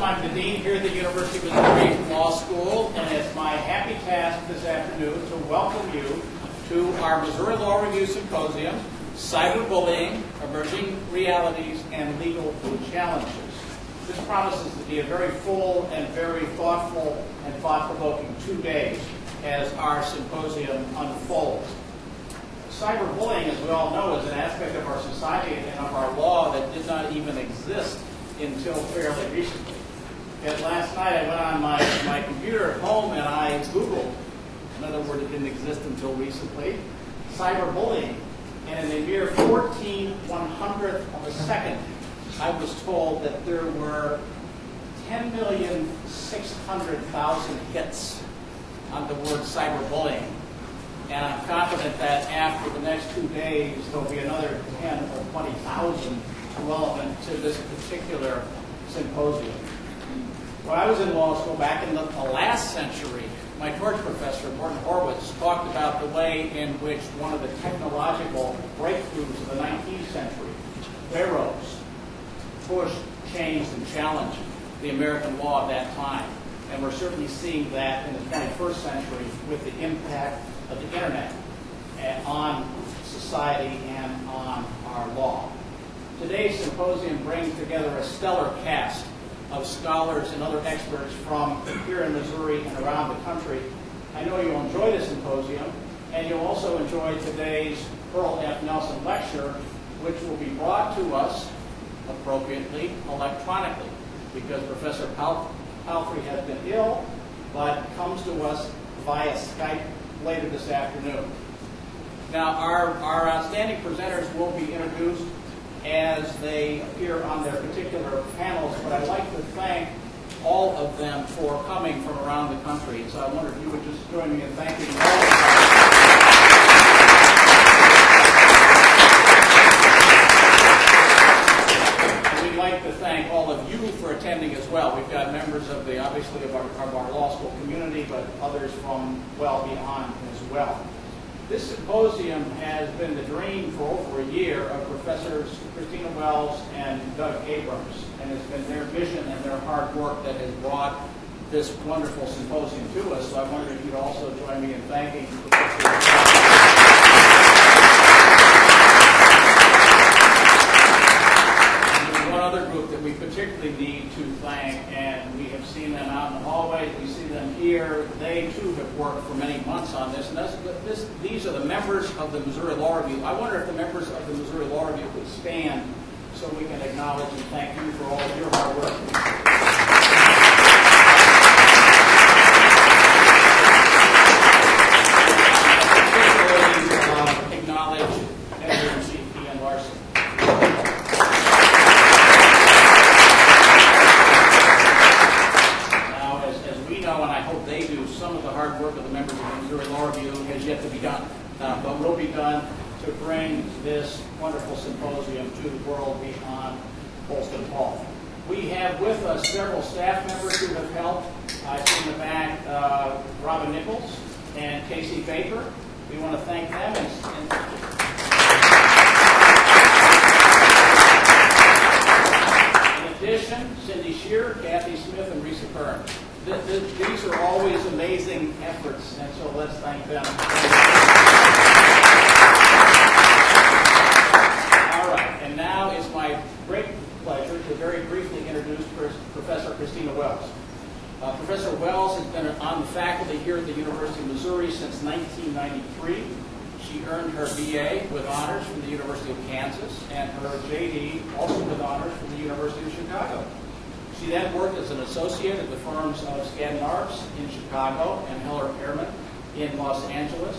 I'm the Dean here at the University of Missouri Law School, and it's my happy task this afternoon to welcome you to our Missouri Law Review Symposium, Cyberbullying, Emerging Realities, and Legal Challenges. This promises to be a very full and very thoughtful and thought-provoking 2 days as our symposium unfolds. Cyberbullying, as we all know, is an aspect of our society and of our law that did not even exist until fairly recently. And last night I went on my computer at home and I Googled, another word that didn't exist until recently, cyberbullying. And in a mere 14/100th of a second, I was told that there were 10,600,000 hits on the word cyberbullying. And I'm confident that after the next 2 days, there'll be another 10 or 20,000 relevant to this particular symposium. When I was in law school back in the last century, my George professor, Morton Horowitz, talked about the way in which one of the technological breakthroughs of the 19th century, railroads, pushed, changed, and challenged the American law at that time. And we're certainly seeing that in the 21st century with the impact of the internet on society and on our law. Today's symposium brings together a stellar cast of scholars and other experts from here in Missouri and around the country. I know you'll enjoy the symposium, and you'll also enjoy today's Earl F. Nelson lecture, which will be brought to us, appropriately, electronically, because Professor Palfrey has been ill, but comes to us via Skype later this afternoon. Now, our outstanding presenters will be introduced as they appear on their particular panels, but I'd like to thank all of them for coming from around the country. So I wonder if you would just join me in thanking all of them. And we'd like to thank all of you for attending as well. We've got members of the, obviously, of our law school community, but others from well beyond as well. This symposium has been the dream for over a year of Professors Christina Wells and Doug Abrams, and it's been their vision and their hard work that has brought this wonderful symposium to us. So I wonder if you'd also join me in thanking Professor. One other group that we particularly need to thank, and we have seen them out in the hallways, we see them here. They too have worked for many months on this, and these are the members of the Missouri Law Review. I wonder if the members of the Missouri Law Review could stand so we can acknowledge and thank you for all of your hard work. Particularly acknowledge editor-in-chief Ian Larson. And I hope they do, some of the hard work of the members of the Missouri Law Review has yet to be done, but will be done to bring this wonderful symposium to the world beyond Holston Hall. We have with us several staff members who have helped. I see in the back Robin Nichols and Casey Baker. We want to thank them. In addition, Cindy Shear, Kathy Smith, and Risa Kern. These are always amazing efforts, and so let's thank them. All right, and now it's my great pleasure to very briefly introduce Professor Christina Wells. Professor Wells has been on the faculty here at the University of Missouri since 1993. She earned her BA with honors from the University of Kansas and her JD also with honors from the University of Chicago. She then worked as an associate at the firms of Skadden Arps in Chicago and Heller Ehrman in Los Angeles.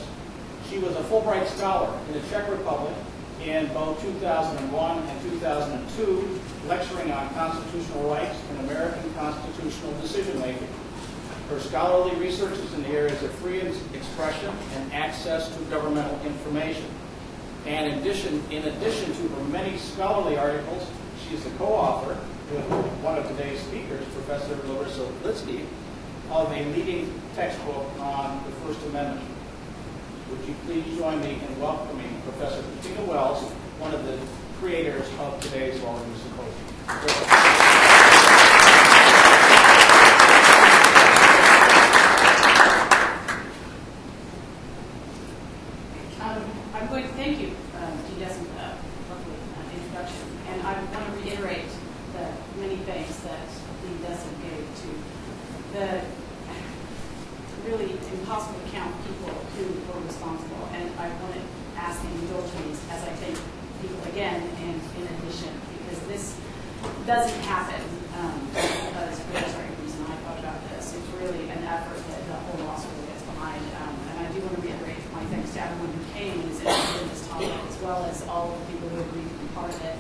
She was a Fulbright Scholar in the Czech Republic in both 2001 and 2002, lecturing on constitutional rights and American constitutional decision-making. Her scholarly research is in the areas of free expression and access to governmental information. And in addition to her many scholarly articles, she is the co-author with one of today's speakers, Professor Larissa Litsky, of a leading textbook on the First Amendment. Would you please join me in welcoming Professor Katina Wells, one of the creators of today's Law Review Symposium. I'm going to thank you, Dean Desmond, for that lovely introduction. And I want to reiterate the many thanks that Dean Desmond gave to the really impossible to count people who were responsible. And I want to ask and indulge me as I thank people again and in addition, because this doesn't happen because for the very reason I thought about this. It's really an effort that the whole law school gets behind. And I do want to reiterate my thanks to everyone who came and is interested in this topic, as well as all of the people who agreed to be part of it.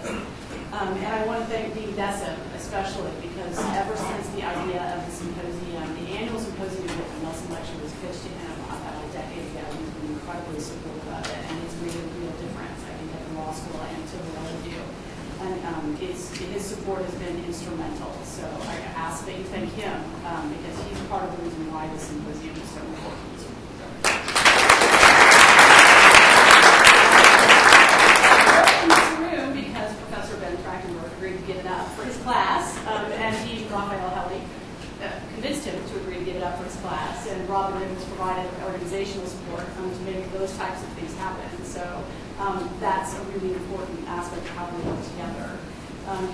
And I want to thank Dean Desmond especially, because ever since the idea of the symposium, the annual symposium that the Nelson Lecture was pitched to him about a decade ago, he's been incredibly supportive of it, and it's made a real difference, I think, at the law school and to what I do. And his support has been instrumental. So I ask that you thank him, because he's part of the reason why the symposium is so important. For his class, and Raphael Helly, convinced him to agree to give it up for his class, and Robin Nichols provided organizational support to make those types of things happen. So that's a really important aspect of how we work together.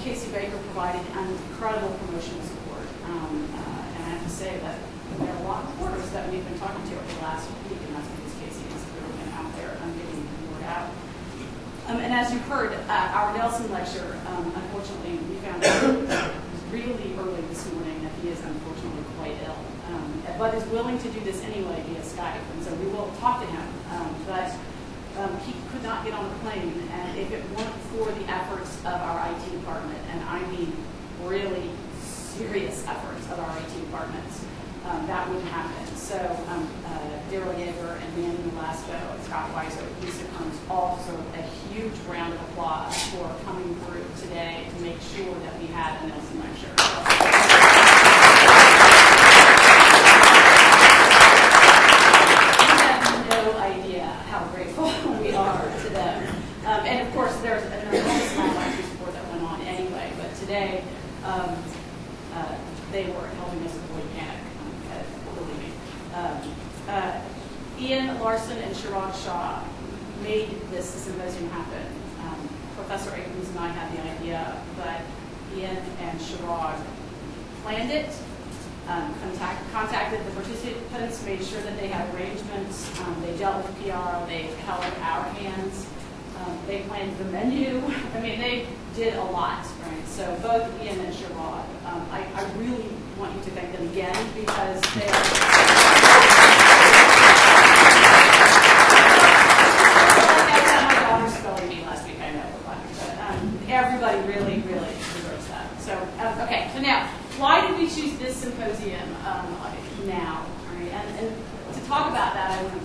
Casey Baker provided incredible promotional support, and I have to say that there are a lot of reporters that we've been talking to over the last week, and that's because Casey has really been out there getting the word out. And as you heard, our Nelson Lecture, unfortunately, we found out it was really early this morning that he is unfortunately quite ill, but is willing to do this anyway via Skype, and so we will talk to him. But he could not get on a plane, and if it weren't for the efforts of our IT department, and I mean really serious efforts of our IT departments, that wouldn't happen. So Daryl Yeager and Manny Velasco and Scott Weiser, Lisa Kearns, all deserve a huge round of applause for coming through today to make sure that we had a Nelson Lecture. You have no idea how grateful we are to them. And of course, there's an enormous amount of IT support that went on anyway, but today they were helping us avoid panic. Believe me. Ian Larson and Chirag Shah made this symposium happen. Professor Abrams and I had the idea, but Ian and Chirag planned it, contacted the participants, made sure that they had arrangements, they dealt with PR, they held our hands, they planned the menu. I mean, they did a lot, right? So both Ian and Chirag, I really want you to thank them again, because they my daughter spelling me last week, I know, but everybody really, really deserves that. So, okay, so now, why did we choose this symposium now? Right? And to talk about that, I want to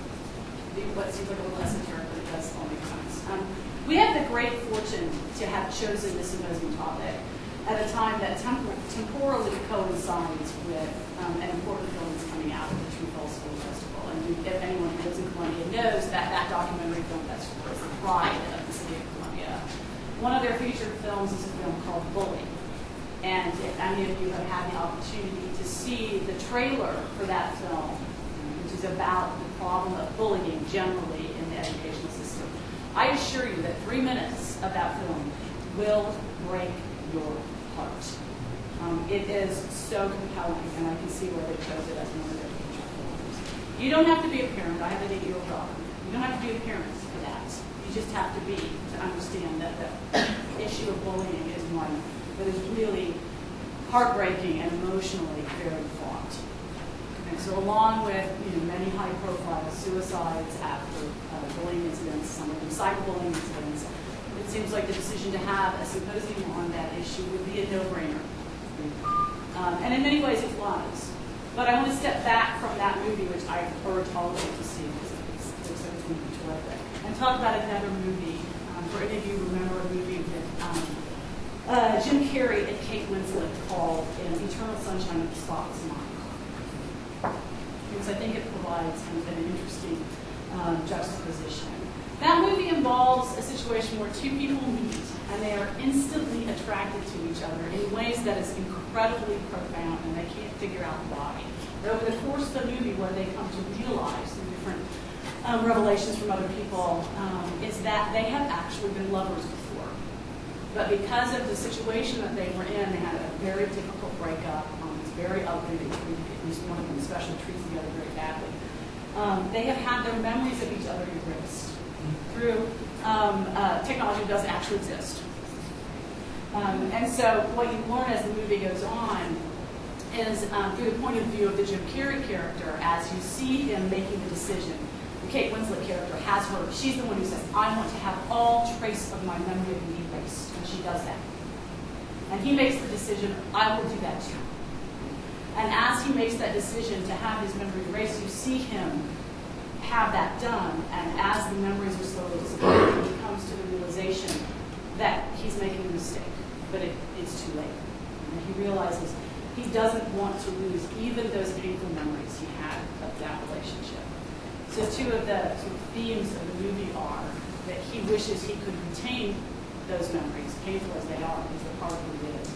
do what seems like a little esoteric, but it does all make sense. We have the great fortune to have chosen this symposium topic at a time that temporally coincides with an important film that's coming out of the True False Film Festival. And if anyone who lives in Columbia knows that that documentary film festival is the pride of the city of Columbia. One of their featured films is a film called Bully. And if any of you have had the opportunity to see the trailer for that film, which is about the problem of bullying generally in the educational system, I assure you that 3 minutes of that film will break your heart. It is so compelling, and I can see why they chose it as one of their feature films. You don't have to be a parent. I have an 8-year-old daughter. You don't have to be a parent for that. You just have to understand that the issue of bullying is one that is really heartbreaking and emotionally very fraught. And so along with many high-profile suicides after bullying incidents, some of them cyberbullying incidents, it seems like the decision to have a symposium on that issue would be a no-brainer. And in many ways it was. But I want to step back from that movie, which I urge all of you to see, because it looks like it's going to be terrific, and talk about another movie. For any of you who remember a movie with Jim Carrey and Kate Winslet called Eternal Sunshine of the Spotless Mind. Because I think it provides kind of an interesting juxtaposition. That movie involves a situation where two people meet and they are instantly attracted to each other in ways that is incredibly profound and they can't figure out why. But over the course of the movie, what they come to realize through different revelations from other people is that they have actually been lovers before. But because of the situation that they were in, they had a very difficult breakup. It's very ugly. They treated at least one of them especially treats the other very badly. They have had their memories of each other erased through technology that doesn't actually exist. And so what you learn as the movie goes on is through the point of view of the Jim Carrey character, as you see him making the decision. The Kate Winslet character has her, she's the one who says, I want to have all trace of my memory of me erased. And she does that. And he makes the decision, I will do that too. And as he makes that decision to have his memory erased, you see him have that done. And as the memories are slowly disappearing, he comes to the realization that he's making a mistake, but it's too late. And he realizes he doesn't want to lose even those painful memories he had of that relationship. So two of the sort of themes of the movie are that he wishes he could retain those memories, painful as they are, because they're part of who he is.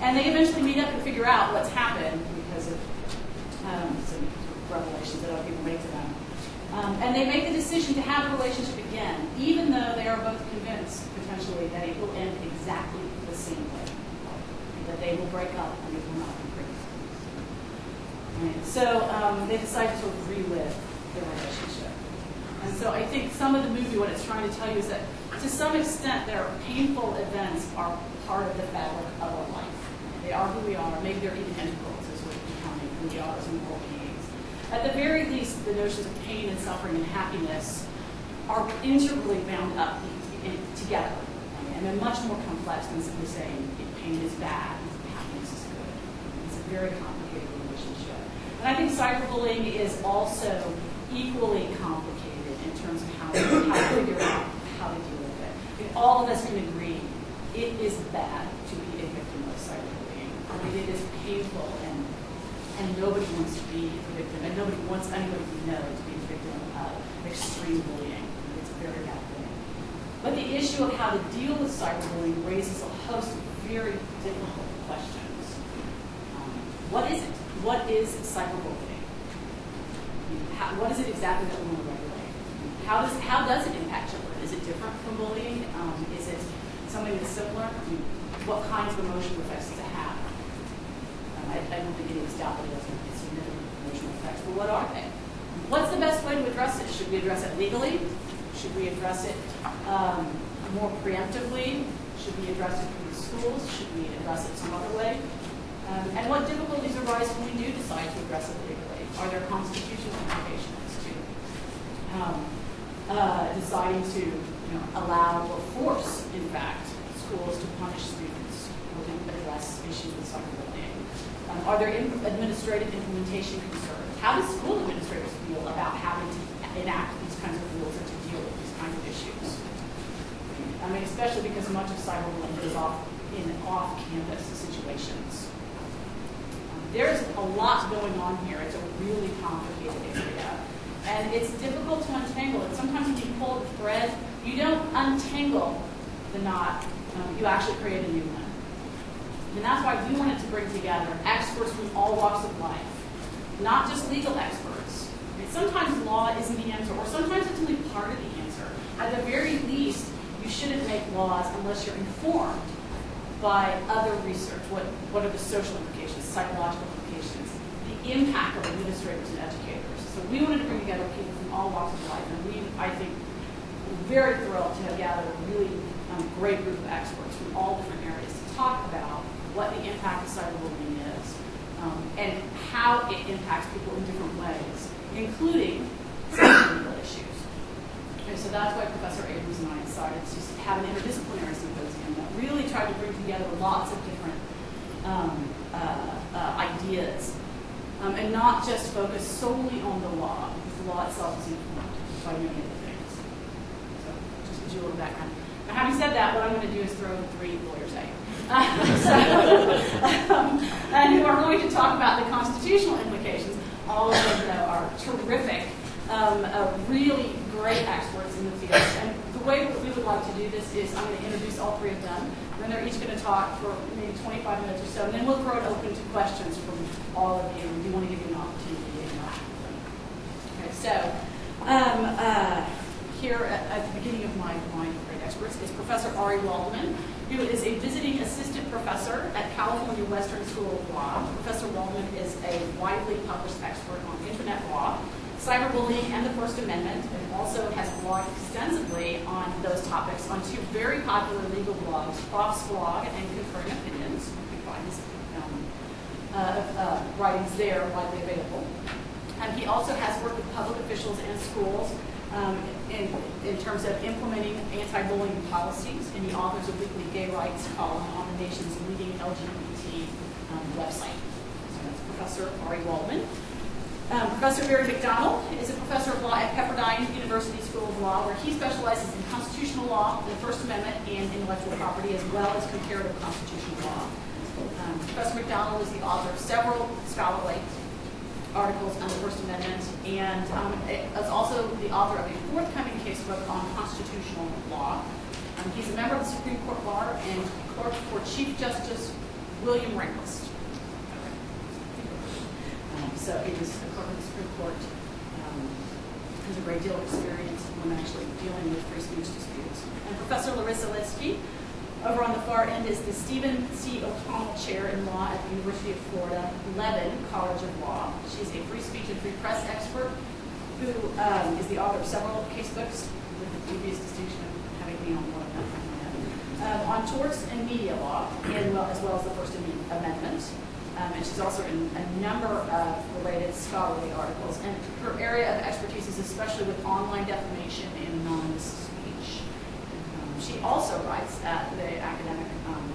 And they eventually meet up and figure out what's happened because of some revelations that other people make to them. And they make the decision to have a relationship again, even though they are both convinced, potentially, that it will end exactly the same way. That they will break up and it will not be great. Right. So they decide to sort of relive their relationship. And so I think some of the movie, what it's trying to tell you is that to some extent their painful events are part of the fabric of our life. They are who we are. Maybe they're even integrals as we're becoming who we are as moral beings. At the very least, the notions of pain and suffering and happiness are integrally bound up together. And they're much more complex than simply saying pain is bad and happiness is good. It's a very complicated relationship. And I think cyberbullying is also equally complicated in terms of how to figure out how to deal with it. I mean, all of us can agree it is bad to be a victim of cyberbullying. I mean, it is painful and nobody wants to be a victim, and nobody wants anybody to know to be a victim of extreme bullying. It's a very bad thing. But the issue of how to deal with cyberbullying raises a host of very difficult questions. What is it? What is cyberbullying? What is it exactly that we want to regulate? How does it impact children? Is it different from bullying? Is it something that's similar? What kinds of emotional effects does it have? I don't think any of us doubt that it doesn't have significant emotional effects, but what are they? What's the best way to address it? Should we address it legally? Should we address it more preemptively? Should we address it through the schools? Should we address it some other way? And what difficulties arise when we do decide to address it legally? Are there constitutional implications to deciding to allow or force, in fact, schools to punish students or to address issues with cyberbullying? Are there administrative implementation concerns? How do school administrators feel about having to enact these kinds of rules or to deal with these kinds of issues? I mean, especially because much of cyberbullying is in off-campus situations. There's a lot going on here. It's a really complicated area. And it's difficult to untangle it. Sometimes when you pull the thread, you don't untangle the knot. You actually create a new one. And that's why we wanted to bring together experts from all walks of life, not just legal experts. Sometimes law isn't the answer, or sometimes it's only part of the answer. At the very least, you shouldn't make laws unless you're informed by other research. What are the social implications, psychological implications, the impact of administrators and educators. So we wanted to bring together people from all walks of life, and I think, we're very thrilled to have gathered a really great group of experts from all different areas to talk about what the impact of cyberbullying is, and how it impacts people in different ways, including some legal issues. Okay, so that's why Professor Abrams and I decided to have an interdisciplinary symposium that really tried to bring together lots of different ideas, and not just focus solely on the law, because the law itself is informed by many other things. So just to do a little background. Now, having said that, what I'm going to do is throw 3 lawyers at you. And who are going to talk about the constitutional implications. All of them, though, are terrific, really great experts in the field. And the way that we would like to do this is I'm going to introduce all three of them. Then they're each going to talk for maybe 25 minutes or so, and then we'll throw it open to questions from all of you. We do want to give you an opportunity to interact with them. Okay, so here at the beginning of my great experts is Professor Ari Waldman, who is a visiting assistant professor at California Western School of Law. Professor Waldman is a widely published expert on internet law, cyberbullying, and the First Amendment, and also has blogged extensively on those topics on two very popular legal blogs, Prof's Blog and Concurring Opinions. You can find his writings there widely available. He also has worked with public officials and schools in terms of implementing anti-bullying policies, and he authors a weekly gay rights column on the nation's leading LGBT website. So that's Professor Ari Waldman. Professor Barry McDonald is a professor of law at Pepperdine University School of Law, where he specializes in constitutional law, the First Amendment, and intellectual property, as well as comparative constitutional law. Professor McDonald is the author of several scholarly articles on the First Amendment, and is also the author of a forthcoming casebook on constitutional law. He's a member of the Supreme Court Bar and clerk for Chief Justice William Rehnquist. So he was a clerk of the Supreme Court, has a great deal of experience when actually dealing with free speech disputes. And Professor Larissa Litsky, over on the far end, is the Stephen C. O'Connell Chair in Law at the University of Florida, Levin College of Law. She's a free speech and free press expert who is the author of several casebooks, with the dubious distinction of having me on one of them, on torts and media law, as well as the First Amendment. And she's also in a number of related scholarly articles. And her area of expertise is especially with online defamation and anonymous speech. She also writes at the academic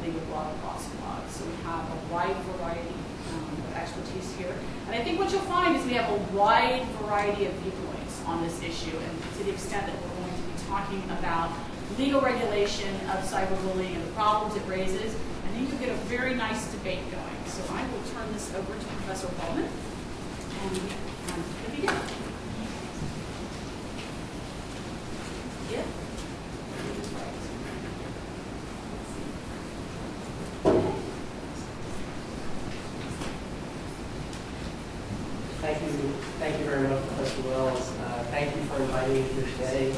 legal blog, Prof's Blog. So we have a wide variety of expertise here. And I think what you'll find is we have a wide variety of viewpoints on this issue. And to the extent that we're going to be talking about legal regulation of cyberbullying and the problems it raises, I think you'll get a very nice debate going. So I will turn this over to Professor Waldman, and we can begin. Yeah. Thank you very much, Professor Wells. Thank you for inviting me here today.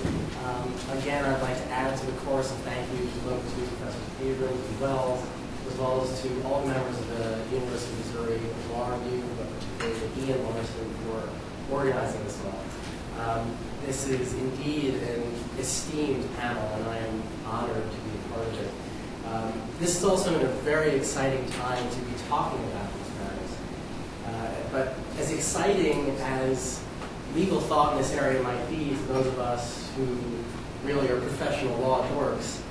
Again, I'd like to add to the chorus of thank you to Professors Abrams and Wells, as well as to all the members of the University of Missouri Law Review, but particularly Ian Larson for organizing this law. This is indeed an esteemed panel, and I am honored to be a part of it. This is also a very exciting time to be talking about these matters. But as exciting as legal thought in this area might be to those of us who really are professional law dorks,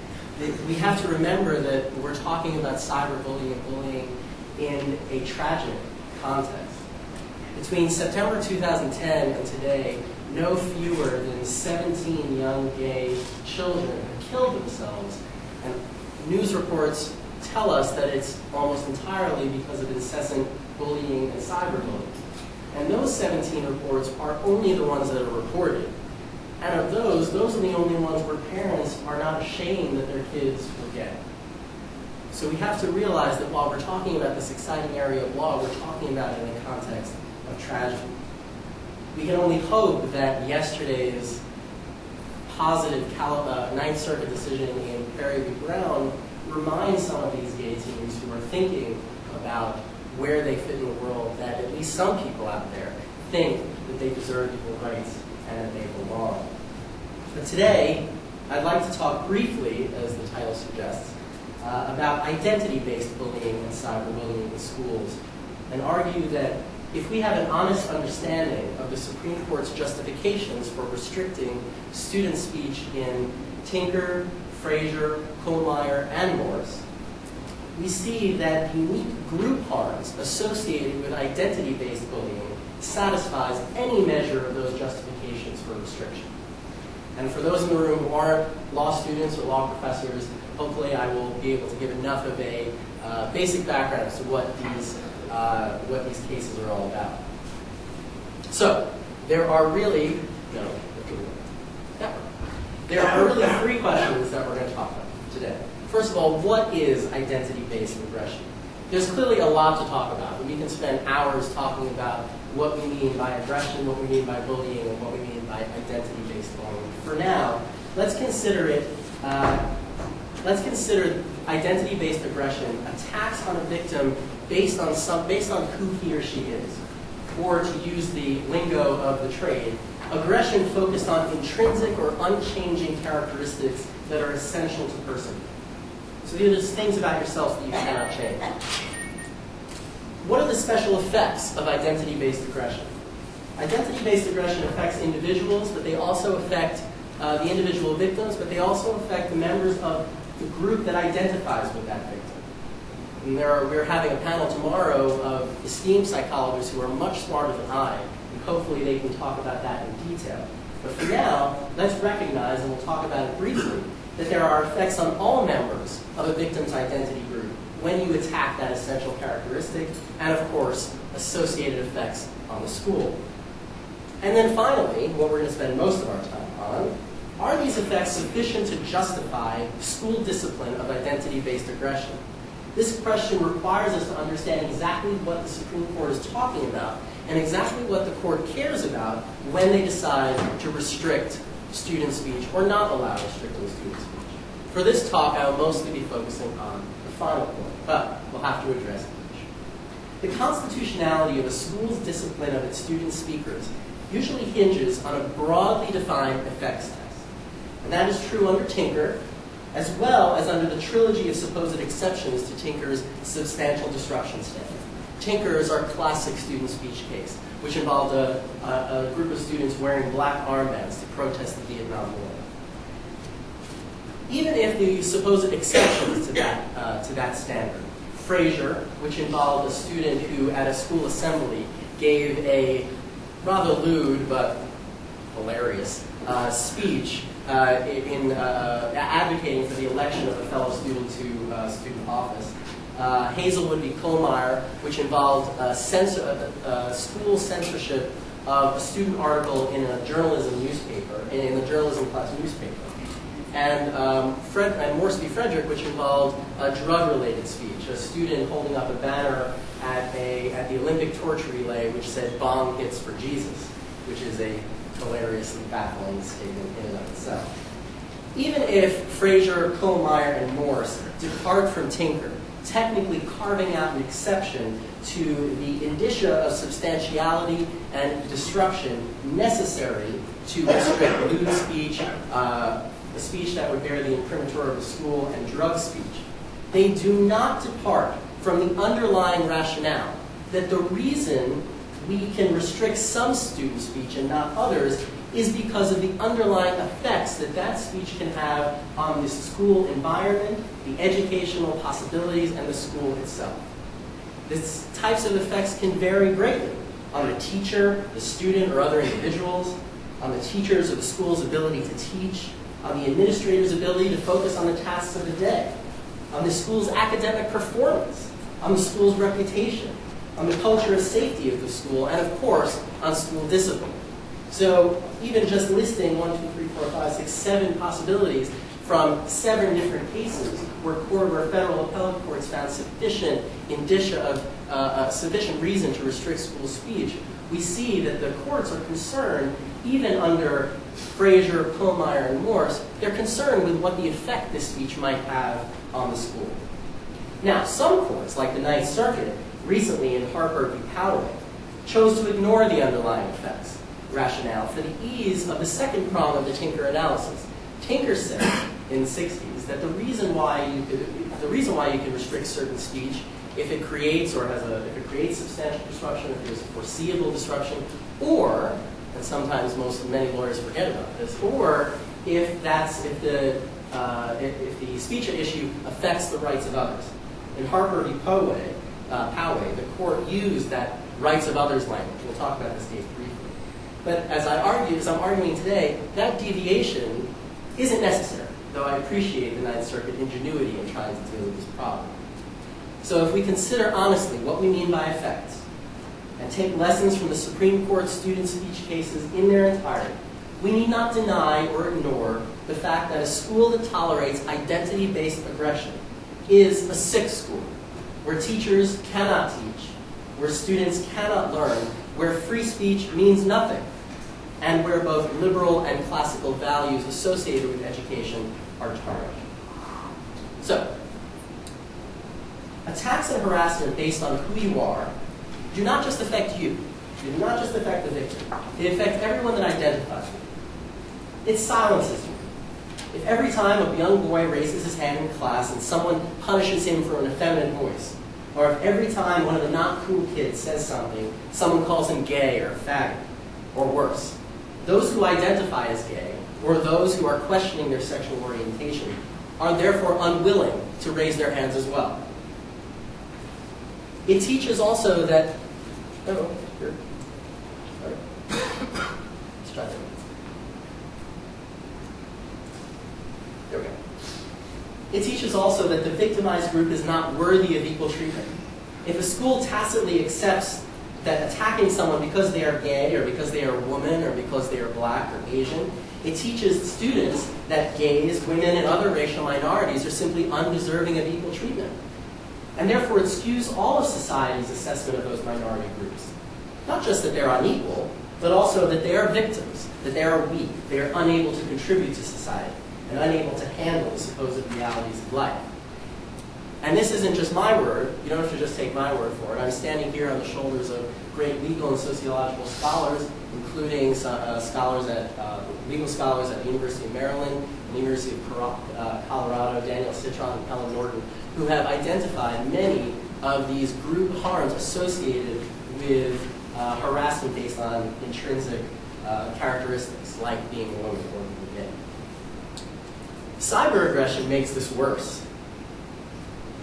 we have to remember that we're talking about cyberbullying and bullying in a tragic context. Between September 2010 and today, no fewer than 17 young gay children have killed themselves, and news reports tell us that it's almost entirely because of incessant bullying and cyberbullying. And those 17 reports are only the ones that are reported. And of those are the only ones where parents are not ashamed that their kids were gay. So we have to realize that while we're talking about this exciting area of law, we're talking about it in the context of tragedy. We can only hope that yesterday's positive Ninth Circuit decision in Perry v. Brown reminds some of these gay teens who are thinking about where they fit in the world that at least some people out there think that they deserve equal rights and that they belong. But today, I'd like to talk briefly, as the title suggests, about identity-based bullying and cyberbullying in schools, and argue that if we have an honest understanding of the Supreme Court's justifications for restricting student speech in Tinker, Fraser, Kohlmeyer, and Morse, we see that the unique group harms associated with identity-based bullying satisfies any measure of those justifications for restriction. And for those in the room who aren't law students or law professors, hopefully I will be able to give enough of a basic background as to what these cases are all about. So, there are really three questions that we're going to talk about today. First of all, what is identity-based aggression? There's clearly a lot to talk about. We can spend hours talking about what we mean by aggression, what we mean by bullying, and what we mean by identity-based bullying. For now, let's consider identity-based aggression attacks on a victim based on who he or she is, or to use the lingo of the trade, aggression focused on intrinsic or unchanging characteristics that are essential to personhood. So these are just things about yourself that you cannot change. What are the special effects of identity-based aggression? Identity-based aggression affects individuals, but they also affect the individual victims, but they also affect the members of the group that identifies with that victim. And we're having a panel tomorrow of esteemed psychologists who are much smarter than I, and hopefully they can talk about that in detail. But for now, let's recognize, and we'll talk about it briefly, that there are effects on all members of a victim's identity group when you attack that essential characteristic, and of course, associated effects on the school. And then finally, what we're going to spend most of our time on, are these effects sufficient to justify school discipline of identity-based aggression? This question requires us to understand exactly what the Supreme Court is talking about and exactly what the court cares about when they decide to restrict student speech or not allow restricting student speech. For this talk, I will mostly be focusing on the final point, but we'll have to address each. The constitutionality of a school's discipline of its student speakers usually hinges on a broadly defined effects test. And that is true under Tinker, as well as under the trilogy of supposed exceptions to Tinker's substantial disruption standard. Tinker is our classic student speech case, which involved a group of students wearing black armbands to protest the Vietnam War. Even if the supposed exceptions to that standard, Frazier, which involved a student who at a school assembly gave a rather lewd but hilarious speech in advocating for the election of a fellow student to student office. Hazelwood v. Kohlmeyer, which involved school censorship of a student article in a journalism newspaper, in the journalism class newspaper. And Morse v. Frederick, which involved a drug-related speech, a student holding up a banner at the Olympic torch relay which said "Bomb hits for Jesus," which is a hilariously baffling statement in and of itself. Even if Frazier, Kohlmeyer, and Morse depart from Tinker, technically carving out an exception to the indicia of substantiality and disruption necessary to restrict lewd speech, the speech that would bear the imprimatur of the school, and drug speech, they do not depart from the underlying rationale that the reason we can restrict some student speech and not others is because of the underlying effects that that speech can have on the school environment, the educational possibilities, and the school itself. These types of effects can vary greatly on the teacher, the student, or other individuals, on the teachers or the school's ability to teach, on the administrator's ability to focus on the tasks of the day, on the school's academic performance, on the school's reputation, on the culture of safety of the school, and of course, on school discipline. So even just listing 1, 2, 3, 4, 5, 6, 7 possibilities from 7 different cases where federal appellate courts found sufficient indicia of sufficient reason to restrict school speech, we see that the courts are concerned, even under Frazier, Kohlmeyer, and Morse, they're concerned with what the effect this speech might have on the school. Now, some courts, like the Ninth Circuit, recently in Harper v. Poway, chose to ignore the underlying effects rationale for the ease of the second prong of the Tinker analysis. Tinker said in the 60s that the reason why you can restrict certain speech if it creates substantial disruption, if there's foreseeable disruption, or, and sometimes many lawyers forget about this, or if the speech at issue affects the rights of others. In Harper v. Poway, the court used that rights of others language. We'll talk about this case briefly. But as I'm arguing today, that deviation isn't necessary, though I appreciate the Ninth Circuit ingenuity in trying to deal with this problem. So if we consider honestly what we mean by effects, and take lessons from the Supreme Court student speech cases in their entirety, we need not deny or ignore the fact that a school that tolerates identity-based aggression is a sick school, where teachers cannot teach, where students cannot learn, where free speech means nothing, and where both liberal and classical values associated with education are tarnished. So, attacks and harassment based on who you are do not just affect you. They do not just affect the victim. They affect everyone that identifies with you. It silences you. If every time a young boy raises his hand in class and someone punishes him for an effeminate voice, or if every time one of the not cool kids says something, someone calls him gay or faggot, or worse, those who identify as gay, or those who are questioning their sexual orientation, are therefore unwilling to raise their hands as well. It teaches also that, oh, here, sorry. Let's try that. There we go. It teaches also that the victimized group is not worthy of equal treatment. If a school tacitly accepts that attacking someone because they are gay, or because they are a woman, or because they are black or Asian, it teaches students that gays, women, and other racial minorities are simply undeserving of equal treatment. And therefore it skews all of society's assessment of those minority groups. Not just that they're unequal, but also that they are victims, that they are weak, they are unable to contribute to society, and unable to handle the supposed realities of life. And this isn't just my word. You don't have to just take my word for it. I'm standing here on the shoulders of great legal and sociological scholars, including legal scholars at the University of Maryland, the University of Colorado, Daniel Citron and Helen Norton, who have identified many of these group harms associated with harassment based on intrinsic characteristics, like being a woman or being gay. Cyber aggression makes this worse.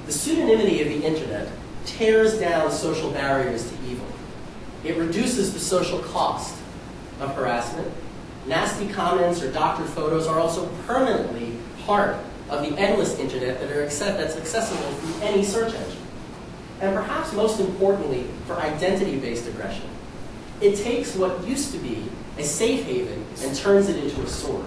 The pseudonymity of the internet tears down social barriers to evil. It reduces the social cost of harassment. Nasty comments or doctored photos are also permanently part of the endless internet that's accessible through any search engine. And perhaps most importantly, for identity-based aggression, it takes what used to be a safe haven and turns it into a sword.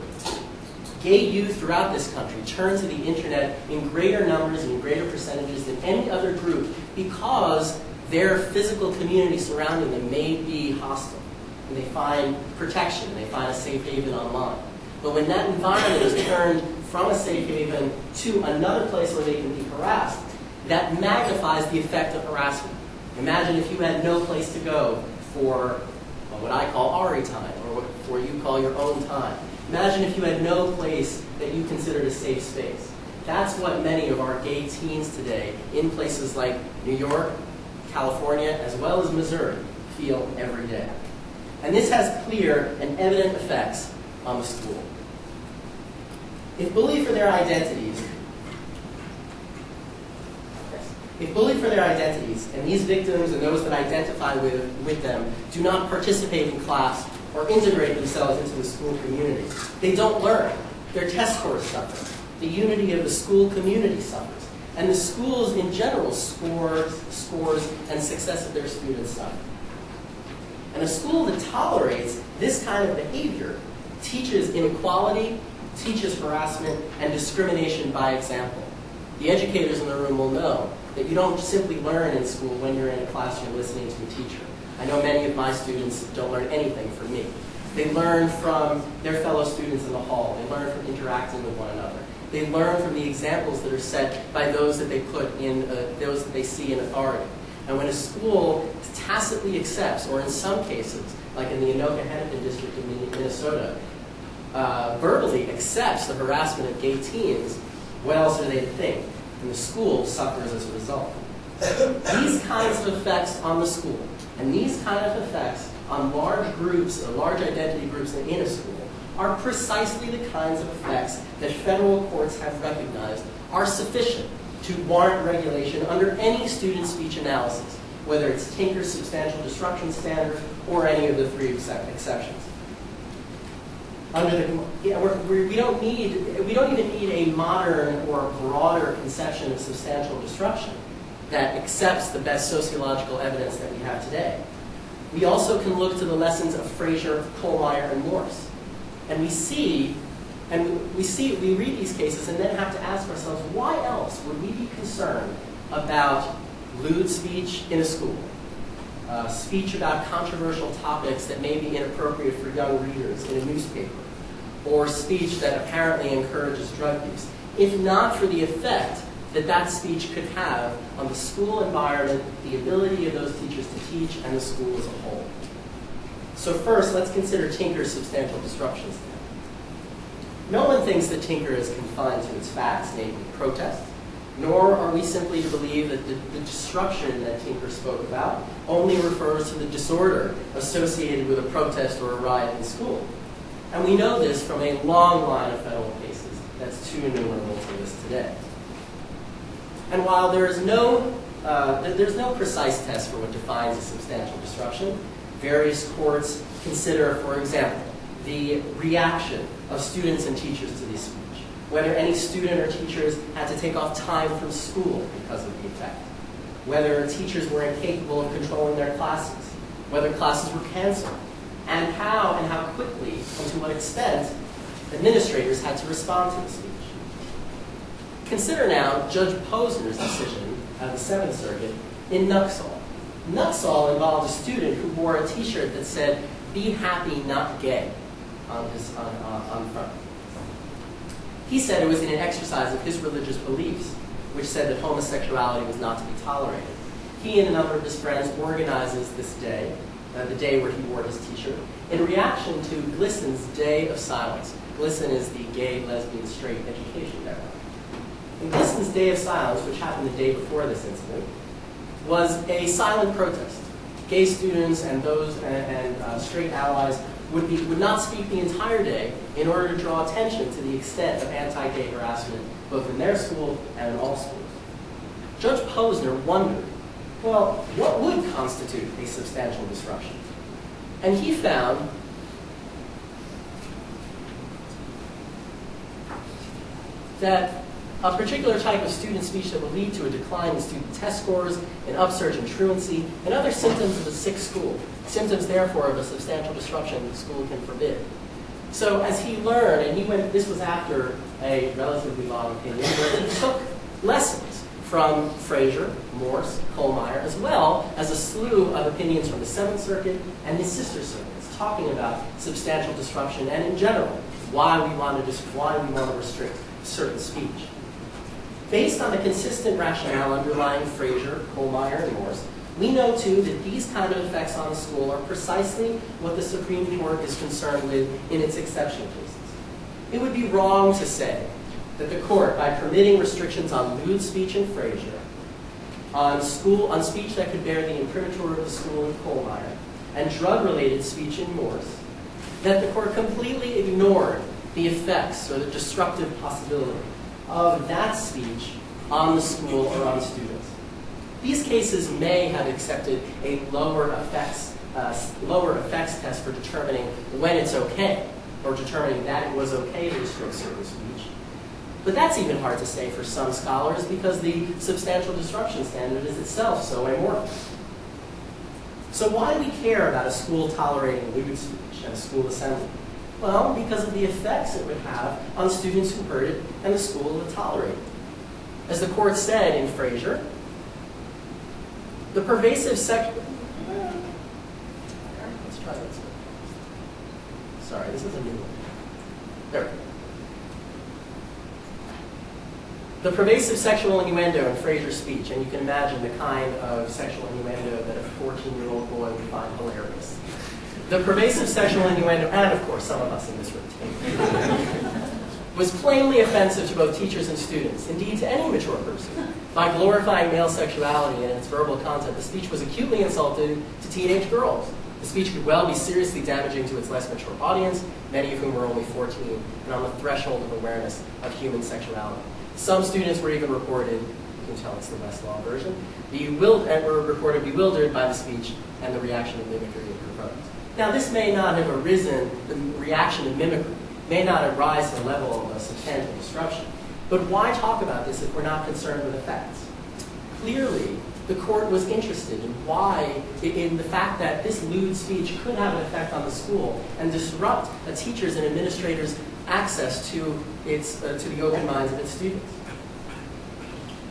Gay youth throughout this country turn to the internet in greater numbers and in greater percentages than any other group because their physical community surrounding them may be hostile. And they find protection, they find a safe haven online. But when that environment is turned from a safe haven to another place where they can be harassed, that magnifies the effect of harassment. Imagine if you had no place to go for what I call Ari time, or what you call your own time. Imagine if you had no place that you considered a safe space. That's what many of our gay teens today, in places like New York, California, as well as Missouri, feel every day. And this has clear and evident effects on the school. If bullied for their identities, and these victims and those that identify with them do not participate in class or integrate themselves into the school community, they don't learn. Their test scores suffer. The unity of the school community suffers. And the schools in general scores, and success of their students suffer. And a school that tolerates this kind of behavior teaches inequality, teaches harassment, and discrimination by example. The educators in the room will know that you don't simply learn in school when you're in a classroom listening to a teacher. I know many of my students don't learn anything from me. They learn from their fellow students in the hall. They learn from interacting with one another. They learn from the examples that are set by those that they put in, those that they see in authority. And when a school tacitly accepts, or in some cases, like in the Anoka-Hennepin district in Minnesota, verbally accepts the harassment of gay teens, what else are they to think? And the school suffers as a result. These kinds of effects on the school, and these kind of effects on large groups, or large identity groups in a school, are precisely the kinds of effects that federal courts have recognized are sufficient to warrant regulation under any student speech analysis, whether it's Tinker's substantial disruption standard or any of the three exceptions. We don't even need a modern or broader conception of substantial disruption that accepts the best sociological evidence that we have today. We also can look to the lessons of Fraser, Kohlmeyer, and Morse. And we read these cases and then have to ask ourselves, why else would we be concerned about lewd speech in a school, speech about controversial topics that may be inappropriate for young readers in a newspaper, or speech that apparently encourages drug use, if not for the effect that that speech could have on the school environment, the ability of those teachers to teach, and the school as a whole. So first, let's consider Tinker's substantial disruption standard. No one thinks that Tinker is confined to its facts, namely protest, nor are we simply to believe that the disruption that Tinker spoke about only refers to the disorder associated with a protest or a riot in school. And we know this from a long line of federal cases that's too innumerable to list today. And while there's no precise test for what defines a substantial disruption, various courts consider, for example, the reaction of students and teachers to this speech, whether any student or teachers had to take off time from school because of the effect, whether teachers were incapable of controlling their classes, whether classes were canceled, and how quickly and to what extent administrators had to respond to the speech. Consider now Judge Posner's decision at the Seventh Circuit in Nuxall. Nuxall involved a student who wore a T-shirt that said, "Be happy, not gay," on front. He said it was in an exercise of his religious beliefs, which said that homosexuality was not to be tolerated. He and a number of his friends organizes this day, the day where he wore his T-shirt, in reaction to GLSEN's Day of Silence. GLSEN is the Gay, Lesbian, Straight Education Network. And GLSEN's Day of Silence, which happened the day before this incident, was a silent protest. Gay students and straight allies would not speak the entire day in order to draw attention to the extent of anti-gay harassment, both in their school and in all schools. Judge Posner wondered, well, what would constitute a substantial disruption? And he found that a particular type of student speech that will lead to a decline in student test scores, an upsurge in truancy, and other symptoms of a sick school, symptoms therefore of a substantial disruption that the school can forbid. So as he learned, and this was after a relatively long opinion, where he took lessons from Fraser, Morse, Kohlmeyer, as well as a slew of opinions from the Seventh Circuit and his sister circuits, talking about substantial disruption and in general, why we want to restrict certain speech. Based on the consistent rationale underlying Fraser, Kohlmeyer, and Morse, we know too that these kind of effects on the school are precisely what the Supreme Court is concerned with in its exception cases. It would be wrong to say that the court, by permitting restrictions on lewd speech in Fraser, on speech that could bear the imprimatur of the school in Kohlmeyer, and drug-related speech in Morse, that the court completely ignored the effects or the disruptive possibility of that speech on the school or on students. These cases may have accepted a lower effects test for determining when it's okay, or determining that it was okay to restrict certain speech. But that's even hard to say for some scholars because the substantial disruption standard is itself so amorphous. So why do we care about a school tolerating lewd speech and a school assembly? Well, because of the effects it would have on students who heard it and the school that tolerated it. As the court said in Fraser, the pervasive sexual... Let's try this one. Sorry, this is a new one. There we go. The pervasive sexual innuendo in Fraser's speech, and you can imagine the kind of sexual innuendo that a 14-year-old boy would find hilarious. The pervasive sexual innuendo, and of course some of us in this room too, was plainly offensive to both teachers and students, indeed to any mature person. By glorifying male sexuality and its verbal content, the speech was acutely insulting to teenage girls. The speech could well be seriously damaging to its less mature audience, many of whom were only 14 and on the threshold of awareness of human sexuality. Some students were even reported can tell it's the Westlaw version, were reported bewildered by the speech and the reaction of mimicry it provoked. Now, this may not have arisen, the reaction of mimicry may not rise to the level of a substantial disruption. But why talk about this if we're not concerned with effects? Clearly, the court was interested in the fact that this lewd speech could have an effect on the school and disrupt a teacher's and administrator's access to the open minds of its students.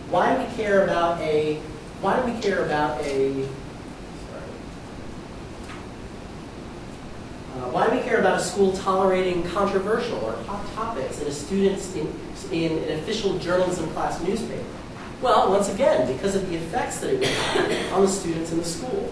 Why do we care about a school tolerating controversial or hot topics in a student's in an official journalism class newspaper? Well, once again, because of the effects that it would have on the students in the school.